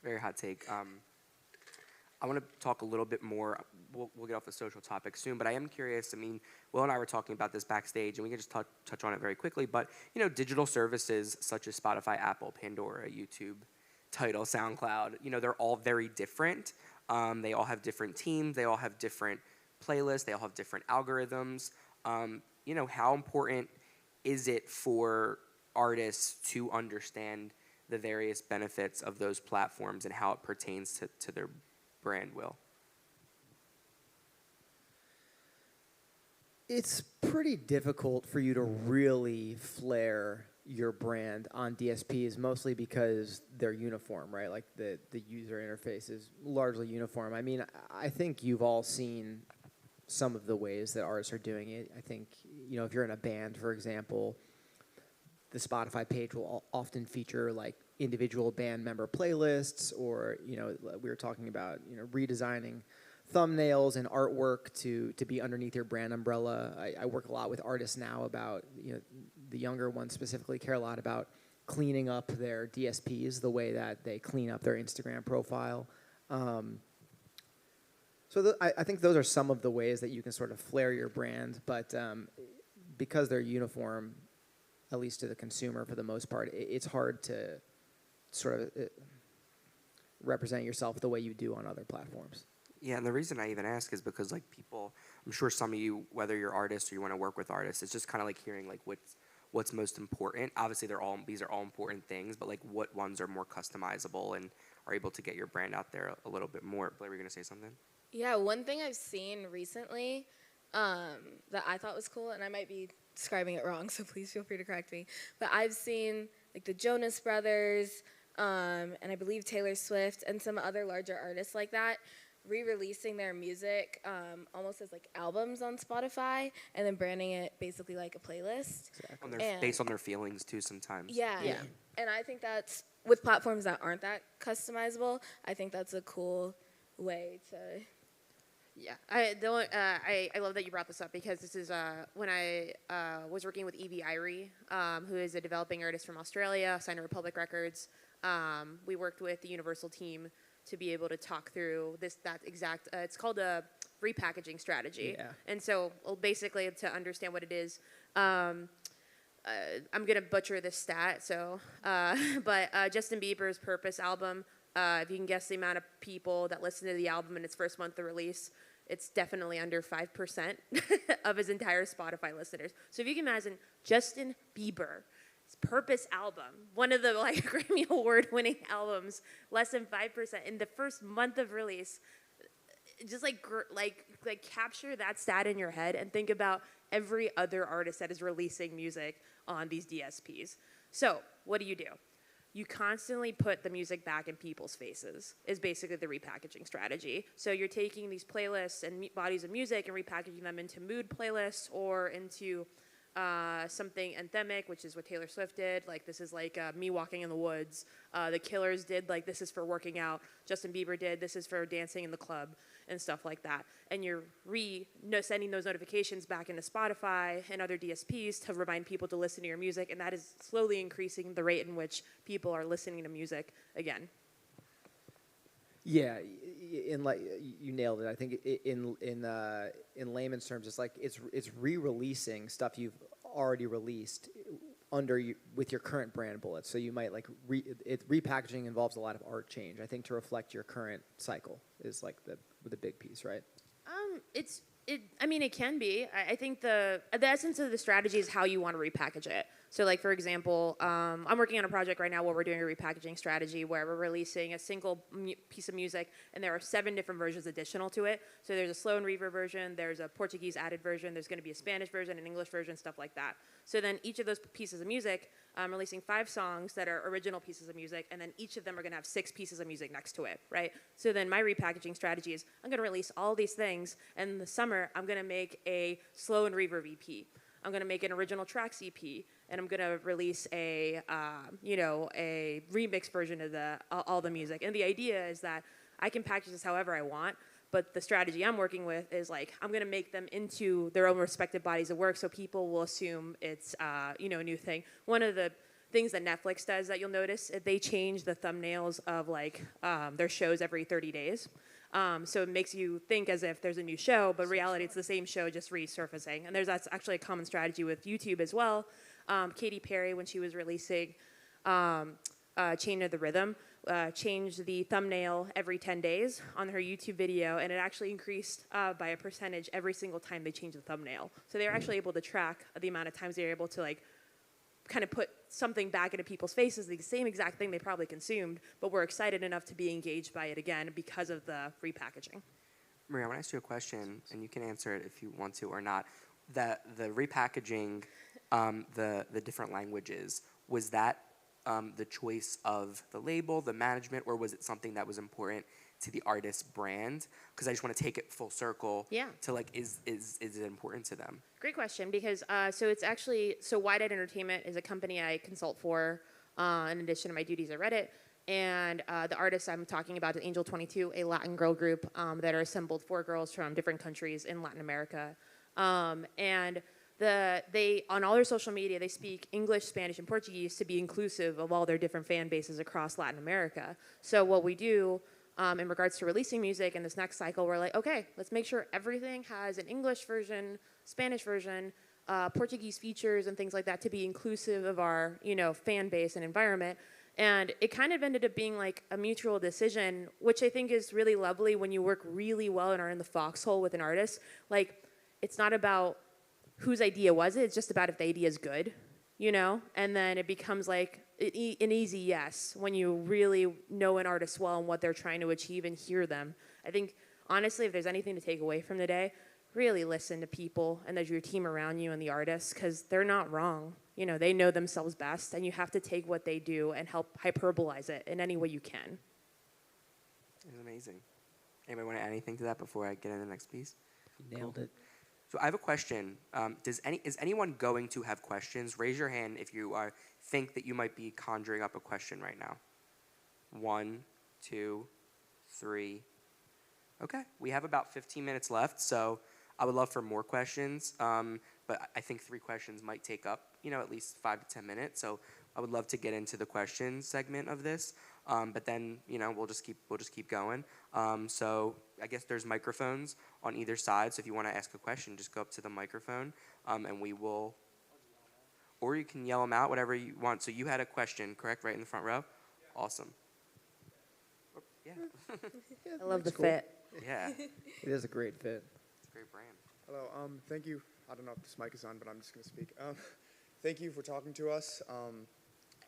A: Very hot take. I want to talk a little bit more. We'll get off the social topic soon, but I am curious. I mean, Will and I were talking about this backstage, and we can just touch on it very quickly. But digital services such as Spotify, Apple, Pandora, YouTube, Tidal, SoundCloud, they're all very different. They all have different teams. They all have different playlists. They all have different algorithms. How important is it for artists to understand the various benefits of those platforms and how it pertains to their brand, Will?
B: It's pretty difficult for you to really flare your brand on DSPs, mostly because they're uniform, right? Like the user interface is largely uniform. I mean, I think you've all seen some of the ways that artists are doing it. I think, if you're in a band, for example, the Spotify page will often feature like individual band member playlists, or we were talking about redesigning thumbnails and artwork to be underneath your brand umbrella. I work a lot with artists now about the younger ones specifically care a lot about cleaning up their DSPs the way that they clean up their Instagram profile. I think those are some of the ways that you can sort of flare your brand, but because they're uniform, at least to the consumer for the most part, it's hard to sort of represent yourself the way you do on other platforms.
A: Yeah, and the reason I even ask is because like people, I'm sure some of you, whether you're artists or you want to work with artists, it's just kind of like hearing like what's most important. Obviously, these are all important things, but like what ones are more customizable and are able to get your brand out there a little bit more. Blair, were you gonna say something?
D: Yeah, one thing I've seen recently that I thought was cool, and I might be describing it wrong, so please feel free to correct me. But I've seen like the Jonas Brothers, and I believe Taylor Swift, and some other larger artists like that, re-releasing their music almost as like albums on Spotify, and then branding it basically like a playlist.
B: Exactly.
A: Based on their feelings too sometimes.
D: Yeah. And I think that's, with platforms that aren't that customizable, I think that's a cool way to...
C: Yeah, I love that you brought this up, because this is when I was working with Evie Irie, who is a developing artist from Australia, signed to Republic Records. We worked with the Universal team to be able to talk through that exact. It's called a repackaging strategy.
B: Yeah.
C: And so, basically, to understand what it is, I'm gonna butcher this stat. So, but Justin Bieber's Purpose album. If you can guess the amount of people that listened to the album in its first month of release, it's definitely under 5% of his entire Spotify listeners. So if you can imagine Justin Bieber's Purpose album, one of the like Grammy Award winning albums, less than 5% in the first month of release. Just like capture that stat in your head and think about every other artist that is releasing music on these DSPs. So what do? You constantly put the music back in people's faces is basically the repackaging strategy. So you're taking these playlists and bodies of music and repackaging them into mood playlists or into something anthemic, which is what Taylor Swift did. Like, this is like me walking in the woods. The Killers did, like, this is for working out. Justin Bieber did, this is for dancing in the club and stuff like that. And you're sending those notifications back into Spotify and other DSPs to remind people to listen to your music, and that is slowly increasing the rate in which people are listening to music again.
B: Yeah, you nailed it. I think in layman's terms, it's like it's re-releasing stuff you've already released with your current brand bullets. So you might repackaging involves a lot of art change. I think to reflect your current cycle is like the big piece, right?
C: It can be. I think the essence of the strategy is how you want to repackage it. So, like, for example, I'm working on a project right now where we're doing a repackaging strategy where we're releasing a single piece of music, and there are 7 different versions additional to it. So there's a slow and reverb version, there's a Portuguese added version, there's going to be a Spanish version, an English version, stuff like that. So then each of those pieces of music, I'm releasing 5 songs that are original pieces of music, and then each of them are going to have 6 pieces of music next to it, right? So then my repackaging strategy is I'm going to release all these things, and in the summer, I'm going to make a slow and reverb EP. I'm going to make an original tracks EP, and I'm going to release a remix version of all the music. And the idea is that I can package this however I want, but the strategy I'm working with is like I'm going to make them into their own respective bodies of work, so people will assume it's a new thing. One of the things that Netflix does that you'll notice, they change the thumbnails of their shows every 30 days. So it makes you think as if there's a new show, but in reality it's the same show just resurfacing. And that's actually a common strategy with YouTube as well. Katy Perry, when she was releasing Chain of the Rhythm, changed the thumbnail every 10 days on her YouTube video, and it actually increased by a percentage every single time they changed the thumbnail. So they were actually able to track the amount of times they were able to kind of put something back into people's faces, the same exact thing they probably consumed, but were excited enough to be engaged by it again because of the repackaging.
A: Maria, I want to ask you a question, and you can answer it if you want to or not. The repackaging, the different languages, was that the choice of the label, the management, or was it something that was important to the artist's brand? Because I just want to take it full circle.
C: Yeah.
A: To like, is it important to them?
C: Great question, because so it's actually, so Wide Eyed Entertainment is a company I consult for in addition to my duties at Reddit. And the artist I'm talking about is Angel 22, a Latin girl group that are assembled 4 girls from different countries in Latin America. And they on all their social media, they speak English, Spanish, and Portuguese to be inclusive of all their different fan bases across Latin America. So what we do in regards to releasing music in this next cycle, we're like, okay, let's make sure everything has an English version, Spanish version, Portuguese features, and things like that to be inclusive of our, fan base and environment. And it kind of ended up being like a mutual decision, which I think is really lovely when you work really well and are in the foxhole with an artist. Like, it's not about whose idea was it, it's just about if the idea is good, And then it becomes like an easy yes when you really know an artist well and what they're trying to achieve and hear them. I think, honestly, if there's anything to take away from the day, really listen to people and there's your team around you and the artists, because they're not wrong. They know themselves best, and you have to take what they do and help hyperbolize it in any way you can.
A: It's amazing. Anybody want to add anything to that before I get into the next piece?
B: Nailed it.
A: So I have a question. Is anyone going to have questions? Raise your hand if you think that you might be conjuring up a question right now. 1, 2, 3. Okay, we have about 15 minutes left, so I would love for more questions. But I think 3 questions might take up, at least 5 to 10 minutes. So I would love to get into the questions segment of this. But then, we'll just keep going. So I guess there's microphones on either side. So if you want to ask a question, just go up to the microphone, and we will. Or you can yell them out, whatever you want. So you had a question, correct, right in the front row? Yeah. Awesome. Yeah.
C: I love the
B: cool.
C: fit.
A: Yeah.
B: It is a great fit.
A: It's a great brand.
E: Hello, thank you. I don't know if this mic is on, but I'm just going to speak. Thank you for talking to us.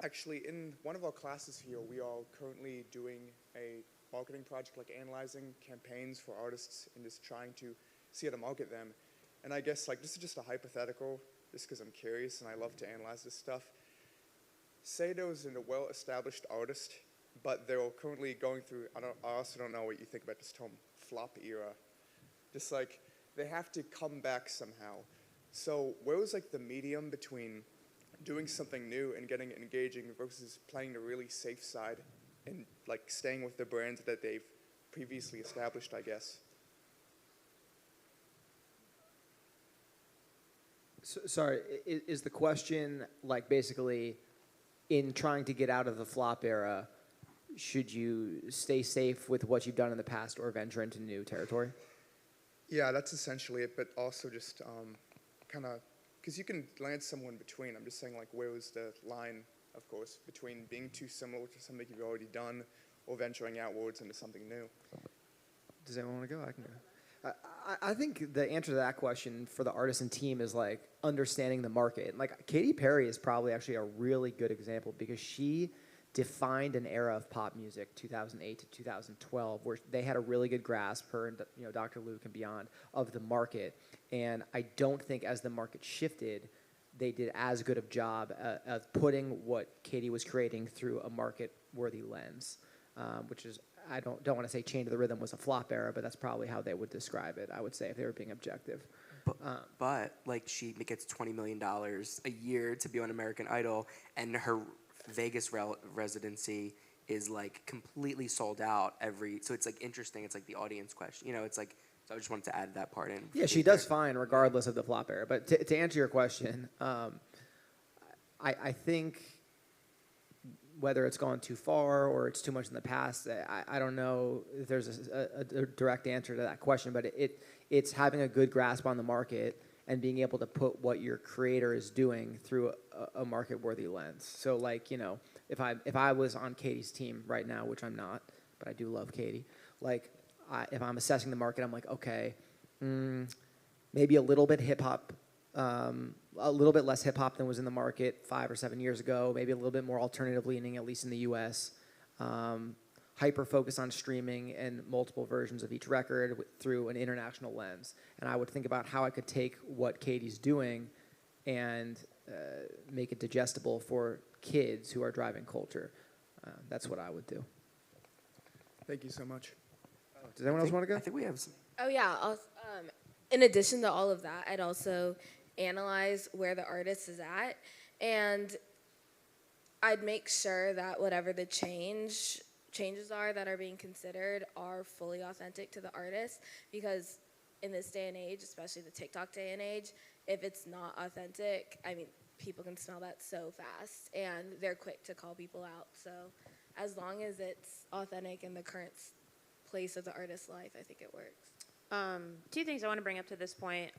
E: Actually, in one of our classes here, we are currently doing a marketing project, like analyzing campaigns for artists and just trying to see how to market them. And I guess, this is just a hypothetical, just because I'm curious and I love to analyze this stuff. Say there was a well-established artist, but they're currently going through, I also don't know what you think about this term, flop era. Just they have to come back somehow. So where was the medium between doing something new and getting engaging versus playing the really safe side and staying with the brands that they've previously established, I guess?
B: So, sorry, is the question basically in trying to get out of the flop era, should you stay safe with what you've done in the past or venture into new territory?
E: Yeah, that's essentially it, but also just kind of, because you can land somewhere in between. I'm just saying, where was the line, of course, between being too similar to something you've already done or venturing outwards into something new?
B: Does anyone want to go? I can go. I think the answer to that question for the artist and team is understanding the market. Katy Perry is probably actually a really good example because she defined an era of pop music, 2008 to 2012, where they had a really good grasp, her and Dr. Luke and beyond, of the market. And I don't think as the market shifted, they did as good of job of putting what Katy was creating through a market-worthy lens, which is, I don't want to say Chain to the Rhythm was a flop era, but that's probably how they would describe it, I would say, if they were being objective.
A: But she gets $20 million a year to be on American Idol, and her Vegas residency is completely sold out so it's interesting. It's the audience question. So I just wanted to add that part in.
B: Yeah, she does fine regardless of the flop era. But to answer your question, I think whether it's gone too far or it's too much in the past, I don't know if there's a direct answer to that question, but it's having a good grasp on the market and being able to put what your creator is doing through a market-worthy lens. So, if I was on Katy's team right now, which I'm not, but I do love Katy, if I'm assessing the market, I'm okay, maybe a little bit hip-hop, a little bit less hip-hop than was in the market 5 or 7 years ago, maybe a little bit more alternative leaning, at least in the U.S., hyper-focus on streaming and multiple versions of each record through an international lens. And I would think about how I could take what Katy's doing and make it digestible for kids who are driving culture. That's what I would do.
E: Thank you so much.
B: Does anyone else want to go?
A: I think we have some.
D: Oh yeah. In addition to all of that, I'd also analyze where the artist is at, and I'd make sure that whatever the changes are that are being considered are fully authentic to the artist, because in this day and age, especially the TikTok day and age, if it's not authentic, I mean, people can smell that so fast, and they're quick to call people out. So as long as it's authentic in the current place of the artist's life, I think it works.
C: Two things I want to bring up to this point.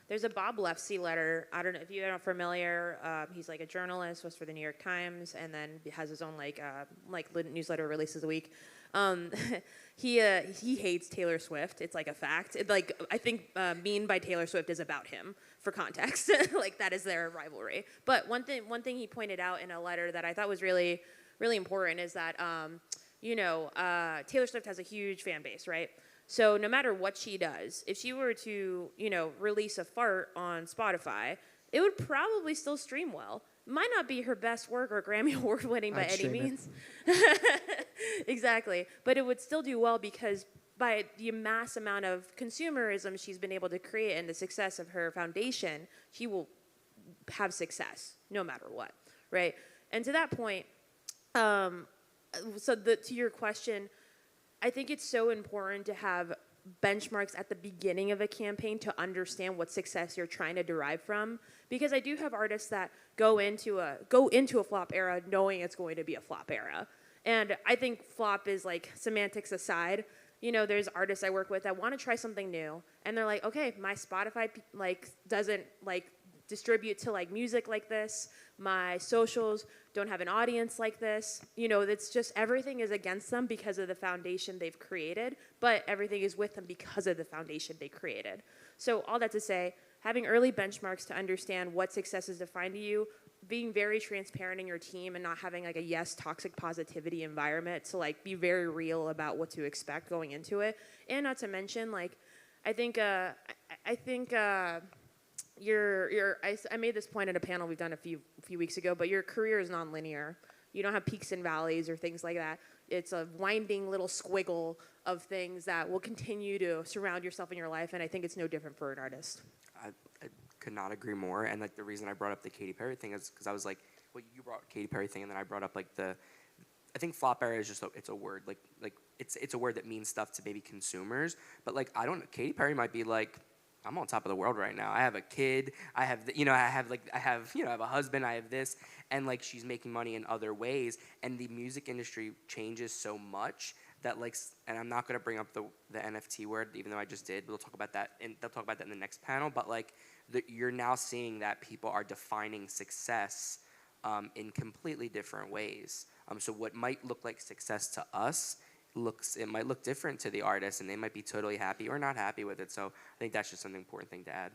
C: There's a Bob Lefsey letter. I don't know if you are familiar. He's like a journalist, was for the New York Times, and then has his own like newsletter releases a week. He hates Taylor Swift. It's like a fact. I think Mean by Taylor Swift is about him, for context. Like that is their rivalry. But one thing he pointed out in a letter that I thought was really really important is that Taylor Swift has a huge fan base, right? So no matter what she does, if she were to, release a fart on Spotify, it would probably still stream well. Might not be her best work or Grammy Award winning by any means. Exactly. But it would still do well because by the mass amount of consumerism she's been able to create and the success of her foundation, she will have success no matter what, right? And to that point, to your question, I think it's so important to have benchmarks at the beginning of a campaign to understand what success you're trying to derive from. Because I do have artists that go into a flop era knowing it's going to be a flop era. And I think flop is like semantics aside. There's artists I work with that want to try something new, and they're like, okay, my Spotify doesn't distribute to music like this. My socials don't have an audience like this. It's just everything is against them because of the foundation they've created, but everything is with them because of the foundation they created. So all that to say, having early benchmarks to understand what success is defined to you, being very transparent in your team and not having a yes toxic positivity environment to be very real about what to expect going into it. And not to mention I think I made this point at a panel we've done a few weeks ago, but your career is nonlinear. You don't have peaks and valleys or things like that. It's a winding little squiggle of things that will continue to surround yourself in your life, and I think it's no different for an artist.
A: I could not agree more. And the reason I brought up the Katy Perry thing is because I was like, well, you brought Katy Perry thing, and then I brought up I think flop era is just it's a word it's a word that means stuff to maybe consumers, but Katy Perry might be like, I'm on top of the world right now. I have a kid. I have I have a husband. I have this, and she's making money in other ways. And the music industry changes so much that and I'm not gonna bring up the NFT word, even though I just did. We'll talk about that, and they'll talk about that in the next panel. But you're now seeing that people are defining success in completely different ways. So what might look like success to us might look different to the artist, and they might be totally happy or not happy with it. So I think that's just an important thing to add.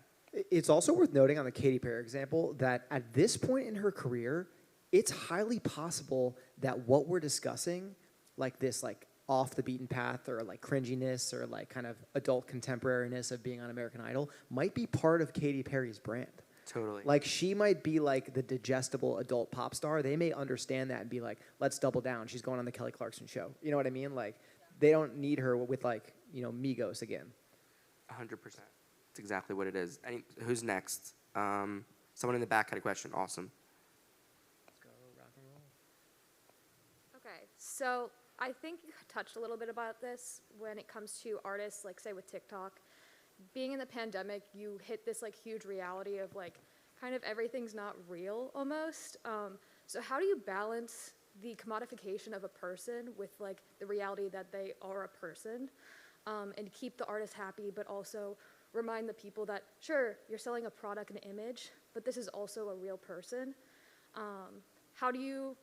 B: It's also worth noting on the Katy Perry example that at this point in her career, it's highly possible that what we're discussing, this off the beaten path or cringiness or kind of adult contemporariness of being on American Idol, might be part of Katy Perry's brand.
A: Totally.
B: She might be the digestible adult pop star. They may understand that and be like, let's double down. She's going on the Kelly Clarkson show. You know what I mean? They don't need her with Migos again.
A: 100%. That's exactly what it is. Who's next? Someone in the back had a question. Awesome.
B: Let's go rock and roll.
F: Okay, so I think you touched a little bit about this when it comes to artists, say with TikTok. Being in the pandemic, you hit this huge reality of kind of everything's not real almost. So how do you balance the commodification of a person with the reality that they are a person, and keep the artist happy, but also remind the people that sure, you're selling a product and image, but this is also a real person. How do you,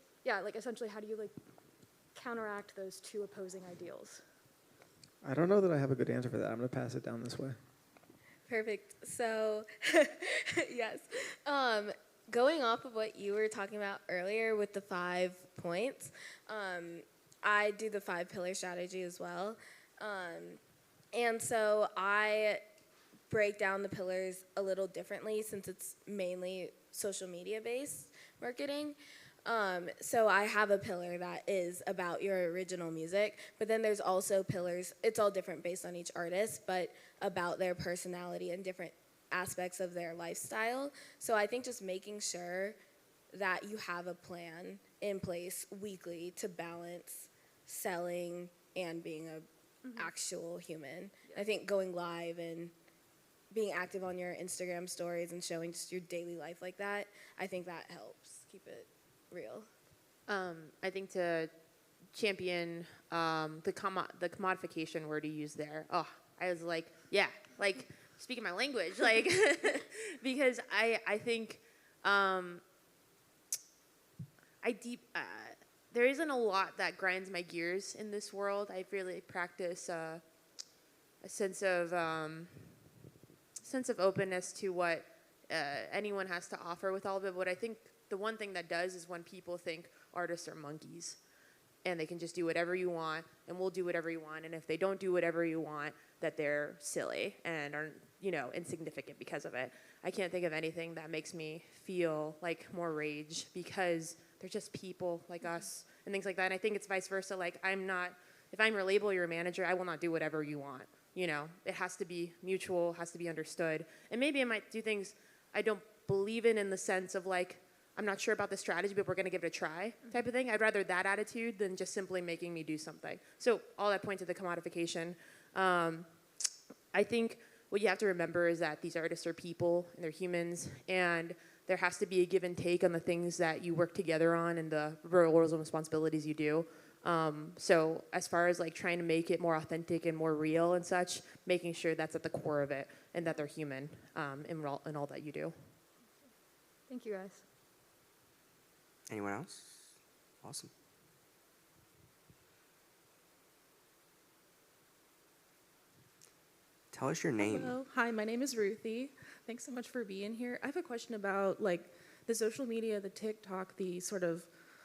F: essentially, how do you counteract those two opposing ideals?
B: I don't know that I have a good answer for that. I'm going to pass it down this way.
D: Perfect. So, yes. Going off of what you were talking about earlier with the 5 points, I do the 5-pillar strategy as well. And so I break down the pillars a little differently since it's mainly social media based marketing. So I have a pillar that is about your original music, but then there's also pillars, it's all different based on each artist, but about their personality and different aspects of their lifestyle. So I think just making sure that you have a plan in place weekly to balance selling and being a actual human. I think going live and being active on your Instagram stories and showing just your daily life like that, I think that helps keep it real.
C: I think to champion the commodification word you used there. Oh, I was like, yeah, like speaking my language, like because I think there isn't a lot that grinds my gears in this world. I really practice a sense of openness to what anyone has to offer with all of it. But I think the one thing that does is when people think artists are monkeys and they can just do whatever you want and we'll do whatever you want. And if they don't do whatever you want, that they're silly and are, insignificant because of it. I can't think of anything that makes me feel like more rage because they're just people like us and things like that. And I think it's vice versa. Like if I'm your label, you're a manager, I will not do whatever you want. It has to be mutual, has to be understood. And maybe I might do things I don't believe in the sense of like, I'm not sure about the strategy, but we're going to give it a try type of thing. I'd rather that attitude than just simply making me do something. So all that point to the commodification. I think what you have to remember is that these artists are people and they're humans, and there has to be a give and take on the things that you work together on and the roles and responsibilities you do. So as far as like trying to make it more authentic and more real and such, making sure that's at the core of it and that they're human in all that you do.
F: Thank you, guys.
A: Anyone else? Awesome. Tell us your name.
G: Hello. Hi, my name is Ruthie. Thanks so much for being here. I have a question about like the social media, the TikTok, the sort of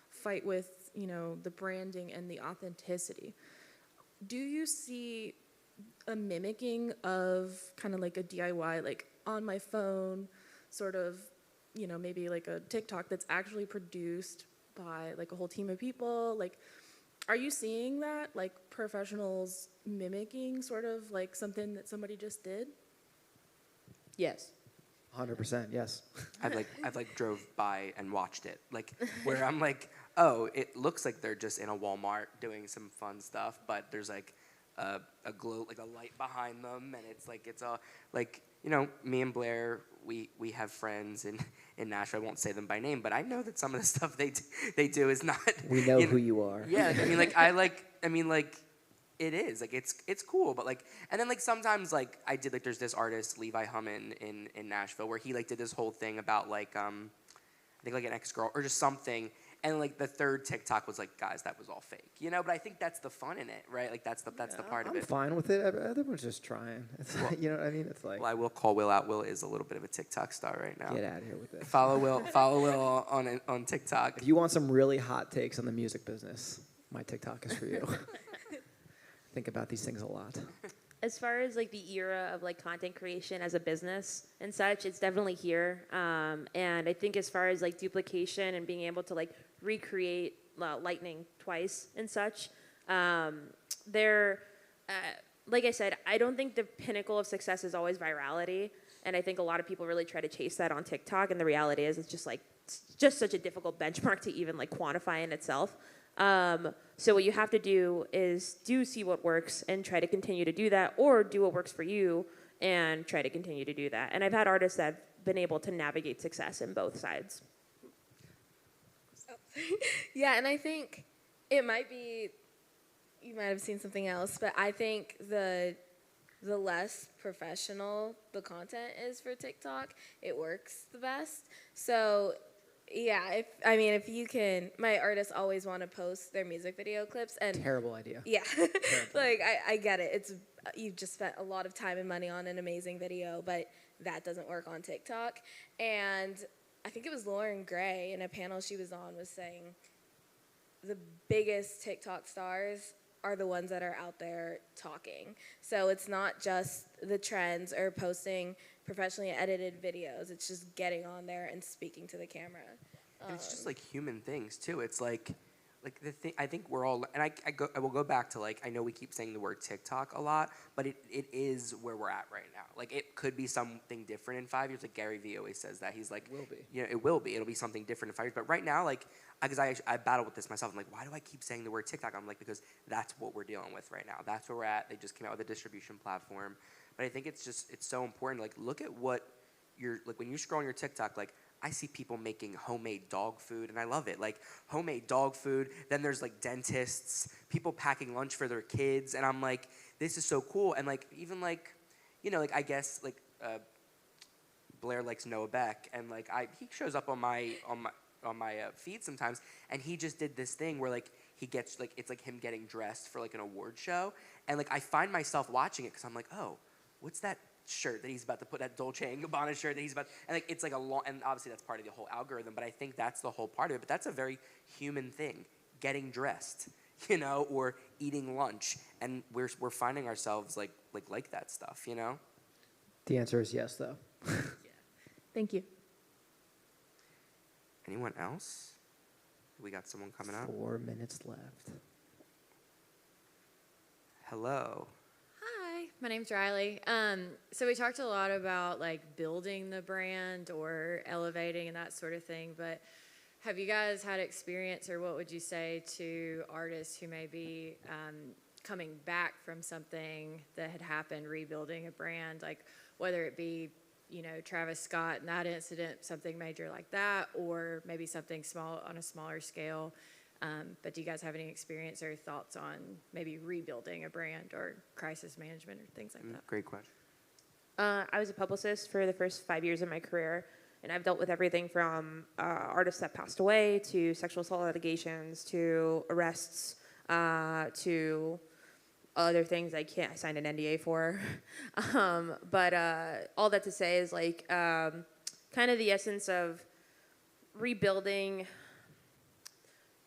G: fight with, the branding and the authenticity. Do you see a mimicking of kind of like a DIY, like on my phone, sort of, maybe like a TikTok that's actually produced by like a whole team of people? Like, are you seeing that, like professionals mimicking sort of like something that somebody just did?
C: Yes.
B: 100%, yes.
A: I've drove by and watched it, like where I'm like, oh, it looks like they're just in a Walmart doing some fun stuff, but there's like a glow, like a light behind them, and it's all like, me and Blair, we have friends in Nashville. I won't say them by name, but I know that some of the stuff they do is not.
B: We know who you are.
A: Yeah, it is like it's cool, but like, and then like sometimes like I did like there's this artist Levi Hummin in Nashville where he like did this whole thing about like I think like an ex-girl or just something, and like the third TikTok was like, guys, that was all fake, But I think that's the fun in it, right? Like that's the part of it.
B: I'm fine with it. Everyone's just trying. It's you know what I mean? It's like.
A: Well, I will call Will out. Will is a little bit of a TikTok star right now.
B: Get out of here with it.
A: Follow Will on TikTok.
B: If you want some really hot takes on the music business, my TikTok is for you. Think about these things a lot.
C: As far as like the era of like content creation as a business and such, it's definitely here. And I think as far as like duplication and being able to like recreate lightning twice and such, like I said, I don't think the pinnacle of success is always virality. And I think a lot of people really try to chase that on TikTok. And the reality is it's just such a difficult benchmark to even like quantify in itself. So what you have to do is see what works and try to continue to do that, or do what works for you and try to continue to do that. And I've had artists that have been able to navigate success in both sides.
D: Yeah, and I think it might be, you might have seen something else, but I think the less professional the content is for TikTok, it works the best. So yeah, if you can, my artists always want to post their music video clips, and
B: Terrible idea.
D: yeah, like I get it. You've just spent a lot of time and money on an amazing video, but that doesn't work on TikTok. And I think it was Lauren Gray in a panel she was on was saying the biggest TikTok stars are the ones that are out there talking. So it's not just the trends or posting professionally edited videos. It's just getting on there and speaking to the camera.
A: And it's just like human things too. It's like the thing. I think we're all, and I will go back to like, I know we keep saying the word TikTok a lot, but it is where we're at right now. Like it could be something different in 5 years. Like Gary Vee always says that. He's like,
B: Will be.
A: You know, it will be. It'll be something different in 5 years. But right now, like, because I battle with this myself. I'm like, why do I keep saying the word TikTok? I'm like, because that's what we're dealing with right now. That's where we're at. They just came out with a distribution platform. But I think it's so important. Like, look at what like when you scroll on your TikTok, like I see people making homemade dog food, and I love it. Like homemade dog food. Then there's like dentists, people packing lunch for their kids, and I'm like, this is so cool. And like even like, you know, like I guess like Blair likes Noah Beck, and like he shows up on my feed sometimes, and he just did this thing where like he gets like it's like him getting dressed for like an award show, and like I find myself watching it because I'm like, oh, what's that shirt that he's about to put, that Dolce & Gabbana shirt that he's about, and like it's like a long, and obviously that's part of the whole algorithm, but I think that's the whole part of it. But that's a very human thing, getting dressed, you know, or eating lunch, and we're finding ourselves like that stuff, you know.
B: The answer is yes, though.
G: Thank you.
A: Anyone else? We got someone coming up.
B: 4 minutes left.
A: Hello.
H: Hi, my name's Riley. So we talked a lot about like building the brand or elevating and that sort of thing, but have you guys had experience, or what would you say to artists who may be coming back from something that had happened, rebuilding a brand, like whether it be, you know, Travis Scott and that incident, something major like that, or maybe something small on a smaller scale? But do you guys have any experience or thoughts on maybe rebuilding a brand or crisis management or things like that?
A: Great question.
C: I was a publicist for the first 5 years of my career, and I've dealt with everything from artists that passed away to sexual assault allegations to arrests to other things I signed an NDA for. But all that to say is like kind of the essence of rebuilding.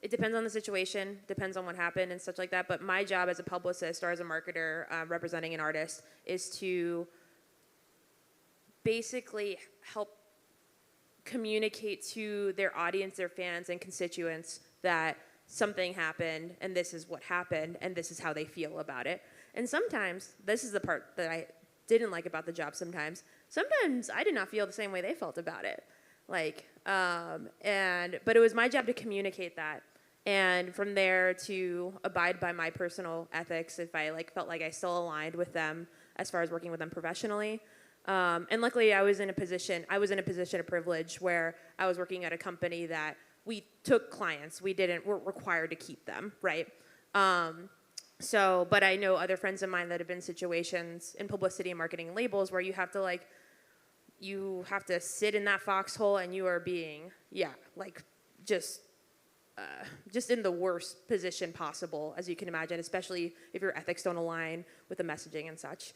C: It depends on the situation, depends on what happened and such like that. But my job as a publicist or as a marketer representing an artist is to basically help communicate to their audience, their fans, and constituents that something happened and this is what happened and this is how they feel about it. And sometimes, this is the part that I didn't like about the job sometimes I did not feel the same way they felt about it. Like, but it was my job to communicate that. And from there to abide by my personal ethics if I felt like I still aligned with them as far as working with them professionally. And luckily I was in a position of privilege where I was working at a company that we took clients. We weren't required to keep them, right? But I know other friends of mine that have been in situations in publicity and marketing and labels where you have to sit in that foxhole and you are being, just in the worst position possible, as you can imagine, especially if your ethics don't align with the messaging and such.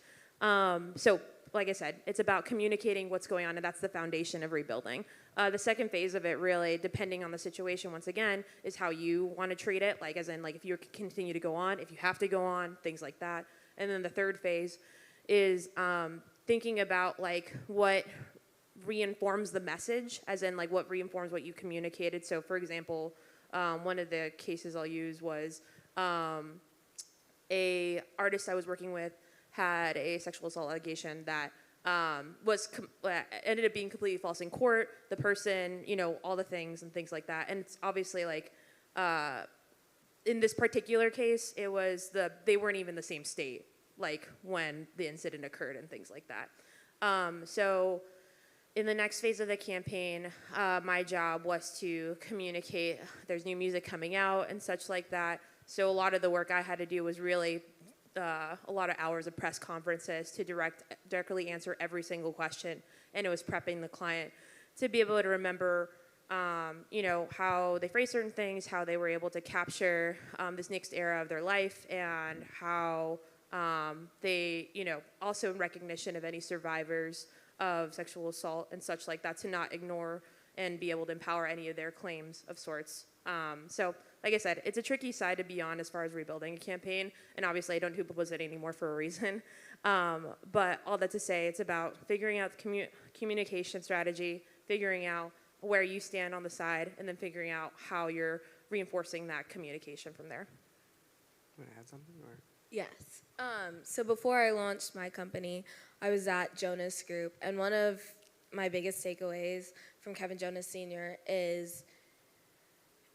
C: So, like I said, it's about communicating what's going on, and that's the foundation of rebuilding. The second phase of it, really, depending on the situation, once again, is how you want to treat it, as in, if you continue to go on, if you have to go on, things like that. And then the third phase is thinking about, what reinforms the message, as in, what reinforms what you communicated. So, for example, one of the cases I'll use was a artist I was working with had a sexual assault allegation that ended up being completely false in court. The person, all the things and things like that. And it's obviously in this particular case, it was they weren't even the same state, when the incident occurred and things like that. So in the next phase of the campaign, my job was to communicate there's new music coming out and such like that. So a lot of the work I had to do was really a lot of hours of press conferences to directly answer every single question, and it was prepping the client to be able to remember, how they phrase certain things, how they were able to capture this next era of their life, and how they, also in recognition of any survivors of sexual assault and such like that, to not ignore and be able to empower any of their claims of sorts. So, like I said, it's a tricky side to be on as far as rebuilding a campaign, and obviously I don't do publicity anymore for a reason. But all that to say, it's about figuring out the communication strategy, figuring out where you stand on the side, and then figuring out how you're reinforcing that communication from there.
A: Want to add something? Or?
D: Yes. So before I launched my company, I was at Jonas Group, and one of my biggest takeaways from Kevin Jonas Sr. is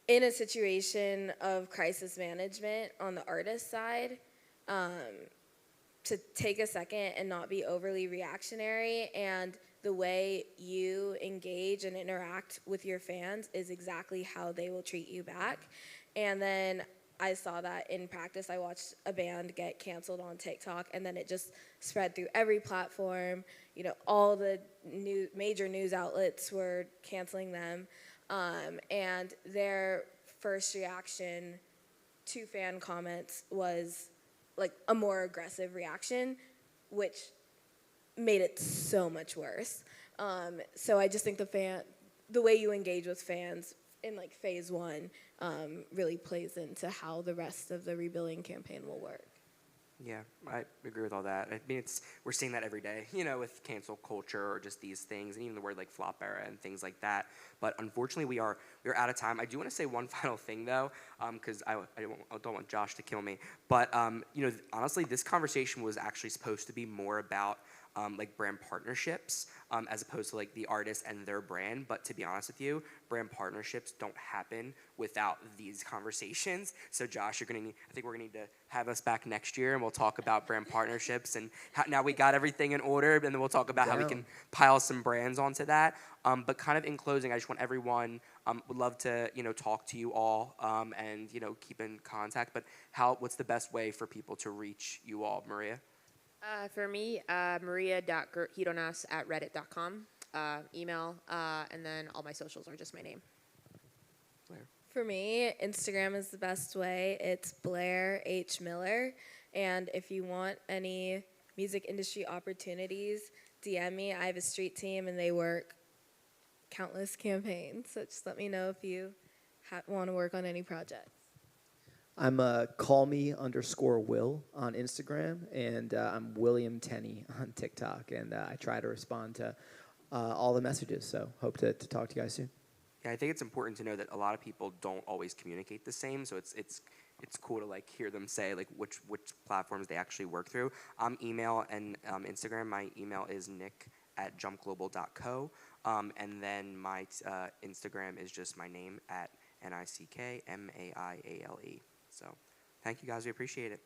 D: in a situation of crisis management on the artist side, to take a second and not be overly reactionary, and the way you engage and interact with your fans is exactly how they will treat you back. And then I saw that in practice. I watched a band get canceled on TikTok, and then it just spread through every platform. You know, all the major news outlets were canceling them, and their first reaction to fan comments was like a more aggressive reaction, which made it so much worse. So I just think the way you engage with fans in like phase one really plays into how the rest of the rebuilding campaign will work.
A: Yeah, I agree with all that. I mean, we're seeing that every day, you know, with cancel culture or just these things, and even the word like flop era and things like that. But unfortunately, we're out of time. I do want to say one final thing though, because I don't want Josh to kill me. But you know, honestly, this conversation was actually supposed to be more about like brand partnerships as opposed to like the artist and their brand. But to be honest with you, brand partnerships don't happen without these conversations. So Josh, I think we're gonna need to have us back next year, and we'll talk about brand partnerships and how now we got everything in order, and then we'll talk about how we can pile some brands onto that. But kind of in closing, I just want everyone would love to talk to you all and keep in contact. But what's the best way for people to reach you all, Maria?
C: For me, maria.gironas@reddit.com, email, and then all my socials are just my name.
A: Blair.
D: For me, Instagram is the best way. It's Blair H. Miller. And if you want any music industry opportunities, DM me. I have a street team, and they work countless campaigns. So just let me know if you want to work on any projects.
B: I'm callme_Will on Instagram, and I'm William Tenney on TikTok, and I try to respond to all the messages. So hope to talk to you guys soon.
A: Yeah, I think it's important to know that a lot of people don't always communicate the same. So it's cool to like hear them say like which platforms they actually work through. Email and Instagram. My email is nick@jumpglobal.co, and then my Instagram is just my name @NICKMAIALE. So thank you guys. We appreciate it.